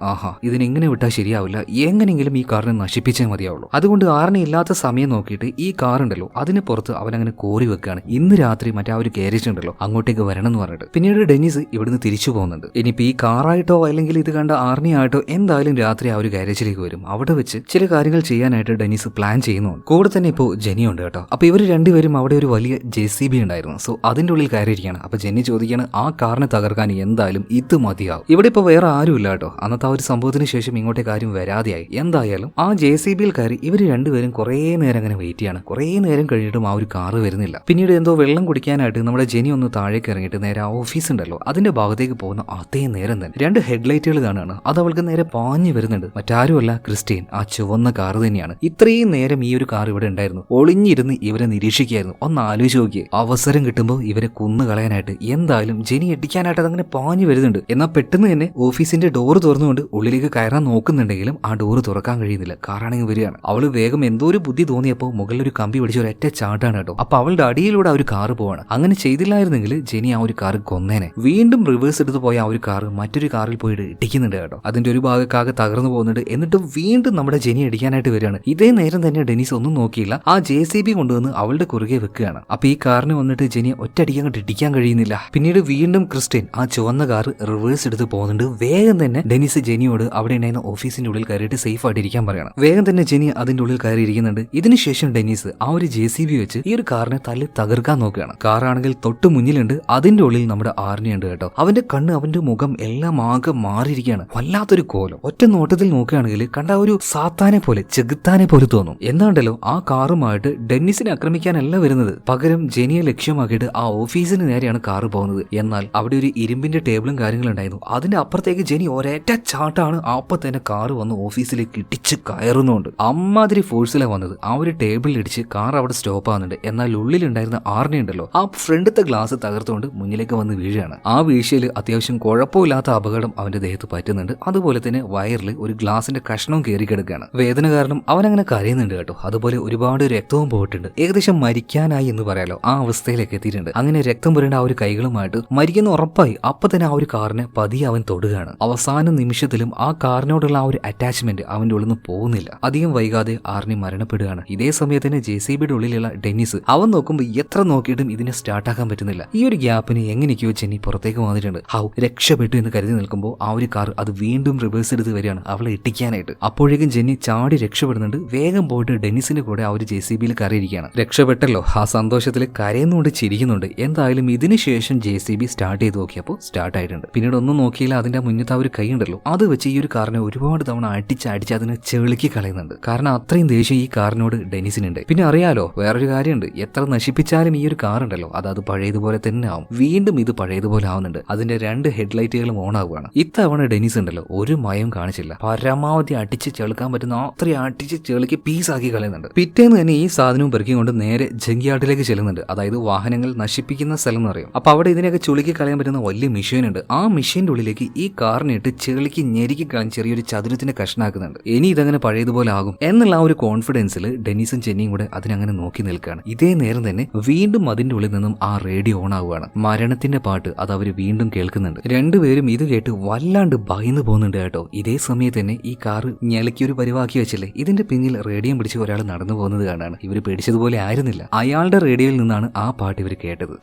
ഇതിനെങ്ങനെ വിട്ടാൽ ശരിയാവില്ല, എങ്ങനെങ്കിലും ഈ കാറിനെ നശിപ്പിച്ചേ മതിയാവുള്ളൂ. അതുകൊണ്ട് ആർണി ഇല്ലാത്ത സമയം നോക്കിയിട്ട് ഈ കാർ ഉണ്ടല്ലോ അതിന് പുറത്ത് അവൻ അങ്ങനെ കോരി വെക്കുകയാണ്. ഇന്ന് രാത്രി മറ്റേ ആ ഒരു ഗാരേജ് ഉണ്ടല്ലോ അങ്ങോട്ടേക്ക് വരണം എന്ന് പറഞ്ഞിട്ട്. പിന്നീട് ഡെന്നീസ് ഇവിടുന്ന് തിരിച്ചു പോകുന്നുണ്ട്. ഇനിയിപ്പോ ഈ കാറായിട്ടോ അല്ലെങ്കിൽ ഇത് കണ്ട ആർണി ആയിട്ടോ എന്തായാലും രാത്രി ആ ഒരു ഗാരേജിലേക്ക് വരും. അവിടെ വെച്ച് ചില കാര്യങ്ങൾ ചെയ്യാനായിട്ട് ഡെന്നീസ് പ്ലാൻ ചെയ്യുന്നുണ്ട്. കൂടെ തന്നെ ഇപ്പോൾ ജെനി ഉണ്ട് കേട്ടോ. അപ്പൊ ഇവർ രണ്ടുപേരും അവിടെ ഒരു വലിയ JCB ഉണ്ടായിരുന്നു. സോ അതിന്റെ ഉള്ളിൽ കയറിയിരിക്കുകയാണ്. അപ്പൊ ജെന്നി ചോദിക്കുകയാണ്, ആ കാറിനെ തകർക്കാൻ എന്തായാലും ഇത് മതിയാവും. ഇവിടെ ഇപ്പൊ വേറെ ആരുമില്ല കേട്ടോ. അന്നത്തെ ആ ഒരു സംഭവത്തിന് ശേഷം ഇങ്ങോട്ടേ കാര്യം വരാതെയായി. എന്തായാലും ആ JCB-യിൽ കയറി ഇവർ രണ്ടുപേരും കുറേ നേരം അങ്ങനെ വെയിറ്റ് ചെയ്യാണ്. കുറേ നേരം കഴിഞ്ഞിട്ടും ആ ഒരു കാറ് വരുന്നില്ല. പിന്നീട് എന്തോ വെള്ളം കുടിക്കാനായിട്ട് നമ്മുടെ ജെനി ഒന്ന് താഴേക്ക് ഇറങ്ങിയിട്ട് നേരെ ആ ഓഫീസ് ഉണ്ടല്ലോ അതിന്റെ ഭാഗത്തേക്ക് പോകുന്ന അതേ നേരം തന്നെ 2 ഹെഡ്ലൈറ്റുകൾ കാണുകയാണ്. അത് അവൾക്ക് നേരെ പാഞ്ഞു വരുന്നുണ്ട്. മറ്റാരുമല്ല, ക്രിസ്റ്റ്യൻ, ആ ചുവന്ന കാറ് തന്നെയാണ്. ഇത്രയും നേരം ഈ ഒരു കാർ ഇവിടെ ഉണ്ടായിരുന്നു, ഒളിഞ്ഞിരുന്ന് ഇവരെ നിരീക്ഷിക്കുകയായിരുന്നു. ഒന്ന് ആലോചിച്ച് നോക്കിയേ, അവസരം കിട്ടുമ്പോൾ ഇവരെ കുന്നു കളയാനായിട്ട് എന്തായാലും ജെനി ഇടിക്കാനായിട്ട് അതങ്ങനെ പാഞ്ഞു വരുന്നുണ്ട്. എന്നാൽ പെട്ടെന്ന് തന്നെ ഓഫീസിന്റെ ഡോറ് തുറന്നുകൊണ്ട് ഉള്ളിലേക്ക് കയറാൻ നോക്കുന്നുണ്ടെങ്കിലും ആ ഡോറ് തുറക്കാൻ കഴിയുന്നില്ല. കാറാണെങ്കിൽ വരികയാണ്. അവള് വേഗം എന്തോ ഒരു ബുദ്ധി തോന്നിയപ്പോൾ മുകളിൽ ഒരു കമ്പി പിടിച്ച ഒരൊറ്റ ചാട്ടാണ് കേട്ടോ. അപ്പൊ അവളുടെ അടിയിലൂടെ ആ ഒരു കാറ് പോവാണ്. അങ്ങനെ ചെയ്തില്ലായിരുന്നെങ്കിൽ ജെനി ആ ഒരു കാറ് കൊന്നേനെ. വീണ്ടും റിവേഴ്സ് എടുത്ത് പോയ ആ ഒരു കാറ് മറ്റൊരു കാറിൽ പോയിട്ട് ഇടിക്കുന്നുണ്ട് കേട്ടോ. അതിന്റെ ഒരു ഭാഗക്കാകെ തകർന്നു പോകുന്നുണ്ട്. എന്നിട്ട് വീണ്ടും നമ്മുടെ ജെനി ഇടിക്കാനായിട്ട് വരികയാണ്. ഇതേ നേരം തന്നെ ഡെന്നീസ് ഒന്നും നോക്കിയില്ല, ആ JCB കൊണ്ടുവന്ന് അവളുടെ കുറുകെ വെക്കുകയാണ്. അപ്പൊ ഈ കാറിന് വന്നിട്ട് ജെനിയെ ഒറ്റയടിക്കാൻ അങ്ങോട്ട് ഇടിക്കാൻ കഴിയുന്നില്ല. പിന്നീട് വീണ്ടും ക്രിസ്റ്റ്യൻ ആ ചുവന്ന കാർ റിവേഴ്സ് എടുത്ത് പോകുന്നുണ്ട്. വേഗം തന്നെ ഡെന്നീസ് ജെനിയോട് അവിടെ ഉണ്ടായിരുന്ന ഓഫീസിന്റെ ഉള്ളിൽ കയറിയിട്ട് സേഫ് ആയിട്ട് ഇരിക്കാൻ പറയണം. വേഗം തന്നെ ജെനി അതിന്റെ ഉള്ളിൽ കയറി ഇരിക്കുന്നുണ്ട്. ഇതിനുശേഷം ഡെന്നീസ് ആ ഒരു JCB വെച്ച് ഈ ഒരു കാറിനെ തല്ലി തകർക്കാൻ നോക്കുകയാണ്. കാറാണെങ്കിൽ തൊട്ട് മുന്നിലുണ്ട്. അതിന്റെ ഉള്ളിൽ നമ്മുടെ ആർണി ഉണ്ട് കേട്ടോ. അവന്റെ കണ്ണ് അവന്റെ മുഖം എല്ലാം ആകെ മാറിയിരിക്കുകയാണ്. വല്ലാത്തൊരു കോലം. ഒറ്റ നോട്ടത്തിൽ നോക്കുകയാണെങ്കിൽ കണ്ട ഒരു സാത്താനെ പോലെ ചെകുത്താനെ പോലെ തോന്നും. എന്താണ്ടല്ലോ ആ കാറുമായിട്ട് ഡെന്നിസിനെ ആക്രമിക്കാനല്ല വരുന്നത്, പകരം ജെനിയെ ലക്ഷ്യമാക്കിയിട്ട് ആ ഓഫീസിന് നേരെയാണ് കാറ് പോകുന്നത്. എന്നാൽ അവിടെ ഒരു ഇരുമ്പിന്റെ ടേബിളും കാര്യങ്ങളും ഉണ്ടായിരുന്നു. അതിന്റെ അപ്പുറത്തേക്ക് ജെനി ഒരേറ്റ ചാട്ടാണ്. അപ്പൊ തന്നെ കാറ് വന്ന് ഓഫീസിലേക്ക് ഇടിച്ച് കയറുന്നുണ്ട്. അമ്മാതിരി ഫോഴ്സിലാണ് വന്നത്. ആ ഒരു ടേബിളിൽ ഇടിച്ച് കാർ അവിടെ സ്റ്റോപ്പ് ആവുന്നുണ്ട്. എന്നാൽ ഉള്ളിലുണ്ടായിരുന്ന ആർണി ഉണ്ടല്ലോ ആ ഫ്രണ്ടത്തെ ഗ്ലാസ് തകർത്തുകൊണ്ട് മുന്നിലേക്ക് വന്ന് വീഴുകയാണ്. ആ വീഴ്ചയിൽ അത്യാവശ്യം കുഴപ്പമില്ലാത്ത അപകടം അവന്റെ ദേഹത്ത് പറ്റുന്നുണ്ട്. അതുപോലെ തന്നെ വയറിൽ ഒരു ഗ്ലാസിന്റെ കഷ്ണവും കയറി കിടക്കുകയാണ്. വേദന കാരണം അവൻ അങ്ങനെ കരയുന്നുണ്ട് കേട്ടോ. അതുപോലെ ഒരുപാട് രക്തവും പോയിട്ടുണ്ട്. ഏകദേശം മരിക്കാനായി എന്ന് പറയാലോ ആ അവസ്ഥയിലേക്ക് എത്തിയിട്ടുണ്ട്. അങ്ങനെ രക്തം പുരണ്ട ആ ഒരു കൈകളുമായിട്ട് മരിക്കുന്ന ഉറപ്പായി. അപ്പൊ തന്നെ ആ ഒരു കാറിനെ പതിയെ അവൻ തൊടുകയാണ്. അവസാന നിമിഷത്തിലും ആ കാറിനോടുള്ള ആ ഒരു അറ്റാച്ച്മെന്റ് അവന്റെ ഉള്ളിൽ നിന്ന് പോകുന്നില്ല. അധികം വൈകാതെ ആർണി മരണപ്പെടുകയാണ്. ഇതേ സമയത്തിന് JCBയുടെ ഉള്ളിലുള്ള ഡെന്നിസ് അവൻ നോക്കുമ്പോൾ എത്ര നോക്കിയിട്ടും ഇതിനെ സ്റ്റാർട്ടാക്കാൻ പറ്റുന്നില്ല. ഈ ഒരു ഗ്യാപ്പിന് എങ്ങനെയൊക്കെയോ ജെന്നി പുറത്തേക്ക് വന്നിട്ടുണ്ട്. രക്ഷപ്പെട്ടു എന്ന് കരുതി നിൽക്കുമ്പോൾ ആ ഒരു കാർ അത് വീണ്ടും റിവേഴ്സ് എടുത്ത് വരികയാണ് അവളെ ഇട്ടിക്കാനായിട്ട്. അപ്പോഴേക്കും ജെന്നി ചാടി രക്ഷപ്പെടുന്നുണ്ട്. വേഗം പോയിട്ട് ഡെന്നിസിന്റെ കൂടെ ആ ഒരു JCBയിൽ കയറിയിരിക്കുകയാണ്. രക്ഷപ്പെട്ടല്ലോ. ആ സന്തോഷത്തിൽ കരയുന്നുണ്ട്, ചിരിക്കുന്നുണ്ട്. എന്തായാലും ഇതിനുശേഷം JCB സ്റ്റാർട്ട് ചെയ്ത് നോക്കിയപ്പോൾ സ്റ്റാർട്ട് ആയിട്ടുണ്ട്. പിന്നീട് ഒന്നും നോക്കിയില്ല. അതിന്റെ മുന്നത്തെ ആ ഒരു കൈ ഉണ്ടല്ലോ അത് വെച്ച് ഈ ഒരു കാറിനെ ഒരുപാട് തവണ അടിച്ച് അതിനെ ചെളുക്കി കളയുന്നുണ്ട്. കാരണം അത്രയും ദേഷ്യം ഈ കാറിനോട് ഡെന്നിസിനുണ്ട്. പിന്നെ അറിയാലോ വേറൊരു കാര്യമുണ്ട്, എത്ര നശിപ്പിച്ചാലും ഈ ഒരു കാർ ഉണ്ടല്ലോ അത് പഴയതുപോലെ തന്നെ ആവും. വീണ്ടും ഇത് പഴയതുപോലെ ആവുന്നുണ്ട്. അതിന്റെ 2 ഹെഡ്ലൈറ്റുകളും ഓൺ ആവുകയാണ്. ഇത്തവണ ഡെന്നിസ് ഉണ്ടല്ലോ ഒരു മയം കാണിച്ചില്ല. പരമാവധി അടിച്ച് ചെളുക്കാൻ പറ്റുന്ന അത്രയും അടിച്ച് ചെളുക്കി പീസാക്കി കളയുന്നുണ്ട്. പിറ്റേന്ന് തന്നെ ഈ സാധനവും പെറുക്കിക്കൊണ്ട് നേരെ ജങ്കിയാർഡിലേക്ക് ചെല്ലുന്നുണ്ട്. അതായത് വാഹനങ്ങൾ നശിപ്പിക്കുന്ന സ്ഥലം എന്ന് പറയും. അപ്പൊ അവിടെ ഇതിനെയൊക്കെ ചുളുക്കി കളയാൻ പറ്റുന്ന വലിയ മെഷീൻ ഉണ്ട്. ആ മെഷീന്റെ ഉള്ളിലേക്ക് ഈ കാറിനിട്ട് ചെളുക്കി ഞെരുക്കി കളഞ്ഞ് ചെറിയൊരു ചതുരത്തിന്റെ കഷ്ണാക്കുന്നുണ്ട്. ഇനി ഇതങ്ങനെ പഴയതുപോലെ ആകും എന്നുള്ള ആ ഒരു കോൺഫിഡൻസിൽ ഡെന്നിസും ജെന്നിയും കൂടെ അതിനങ്ങനെ നോക്കി നിൽക്കുകയാണ്. ഇതേ നേരം തന്നെ വീണ്ടും അതിന്റെ ഉള്ളിൽ നിന്നും ആ റേഡിയോ ഓൺ ആവുകയാണ്. മരണത്തിന്റെ പാട്ട് അത് അവർ വീണ്ടും കേൾക്കുന്നുണ്ട്. രണ്ടുപേരും ഇത് കേട്ട് വല്ലാണ്ട് ഭയന്ന് പോകുന്നുണ്ട് കേട്ടോ. ഇതേ സമയത്ത് തന്നെ ഈ കാറ് ഞെളിക്കി ഒരു പരിവാക്കി വെച്ചില്ലേ, ഇതിന്റെ പിന്നിൽ റേഡിയോ പിടിച്ച് ഒരാൾ നടന്നു പോകുന്നത് കാണാണ്. ഇവർ പേടിച്ചതുപോലെ ആയിരുന്നില്ല. അയാളുടെ റേഡിയോയിൽ നിന്നാണ് ആ പാട്ട് ഇവർ കേട്ടത്.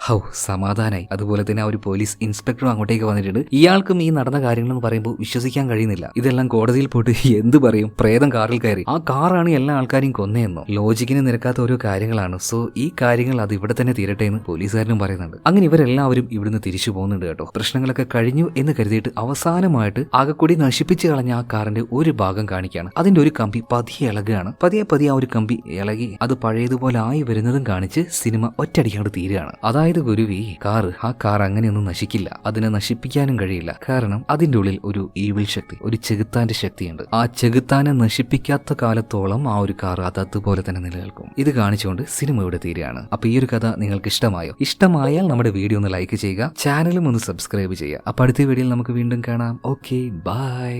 സമാധാനായി. അതുപോലെ തന്നെ ആ ഒരു പോലീസ് ഇൻസ്പെക്ടറും അങ്ങോട്ടേക്ക് വന്നിട്ടുണ്ട്. ഇയാൾക്കും ഈ നടന്ന കാര്യങ്ങളെന്ന് പറയുമ്പോൾ വിശ്വസിക്കാൻ കഴിയുന്നില്ല. ഇതെല്ലാം കോടതിയിൽ പോയിട്ട് എന്ത് പറയും? പ്രേതം കാറിൽ കയറി ആ കാറാണ് എല്ലാ ആൾക്കാരെയും കൊന്നയെന്നോ? ലോജിക്കിന് നിരക്കാത്ത ഓരോ കാര്യങ്ങളാണ്. സോ ഈ കാര്യങ്ങൾ അത് ഇവിടെ തന്നെ തീരട്ടെ എന്ന് പോലീസുകാരനും പറയുന്നുണ്ട്. അങ്ങനെ ഇവരെല്ലാവരും ഇവിടുന്ന് തിരിച്ചു പോകുന്നുണ്ട് കേട്ടോ. പ്രശ്നങ്ങളൊക്കെ കഴിഞ്ഞു എന്ന് കരുതിയിട്ട് അവസാനമായിട്ട് ആകെക്കൂടി നശിപ്പിച്ച് കളഞ്ഞ ആ കാറിന്റെ ഒരു ഭാഗം കാണിക്കുകയാണ്. അതിന്റെ ഒരു കമ്പി പതിയെ ഇളകുകയാണ്. പതിയെ ആ ഒരു കമ്പി ഇളകി അത് പഴയതുപോലെ ആയി വരുന്നതും കാണിച്ച് സിനിമ ഒറ്റയടിക്കാണ്ട് തീരുകയാണ്. അതായത് ഗുരുവി ആ കാർ അങ്ങനെയൊന്നും നശിക്കില്ല. അതിനെ നശിപ്പിക്കാനും കഴിയില്ല. കാരണം അതിന്റെ ഉള്ളിൽ ഒരു ഈവിൾ ശക്തി, ഒരു ചെകുത്താന്റെ ശക്തിയുണ്ട്. ആ ചെകുത്താനെ നശിപ്പിക്കാത്ത കാലത്തോളം ആ ഒരു കാർ അതുപോലെ തന്നെ നിലനിൽക്കും. ഇത് കാണിച്ചുകൊണ്ട് സിനിമ ഇവിടെ തീരുകയാണ്. അപ്പൊ ഈ ഒരു കഥ നിങ്ങൾക്ക് ഇഷ്ടമായോ? ഇഷ്ടമായാൽ നമ്മുടെ വീഡിയോ ഒന്ന് ലൈക്ക് ചെയ്യുക, ചാനലും ഒന്ന് സബ്സ്ക്രൈബ് ചെയ്യുക. അപ്പൊ അടുത്ത വീഡിയോയിൽ നമുക്ക് വീണ്ടും കാണാം. Okay, by.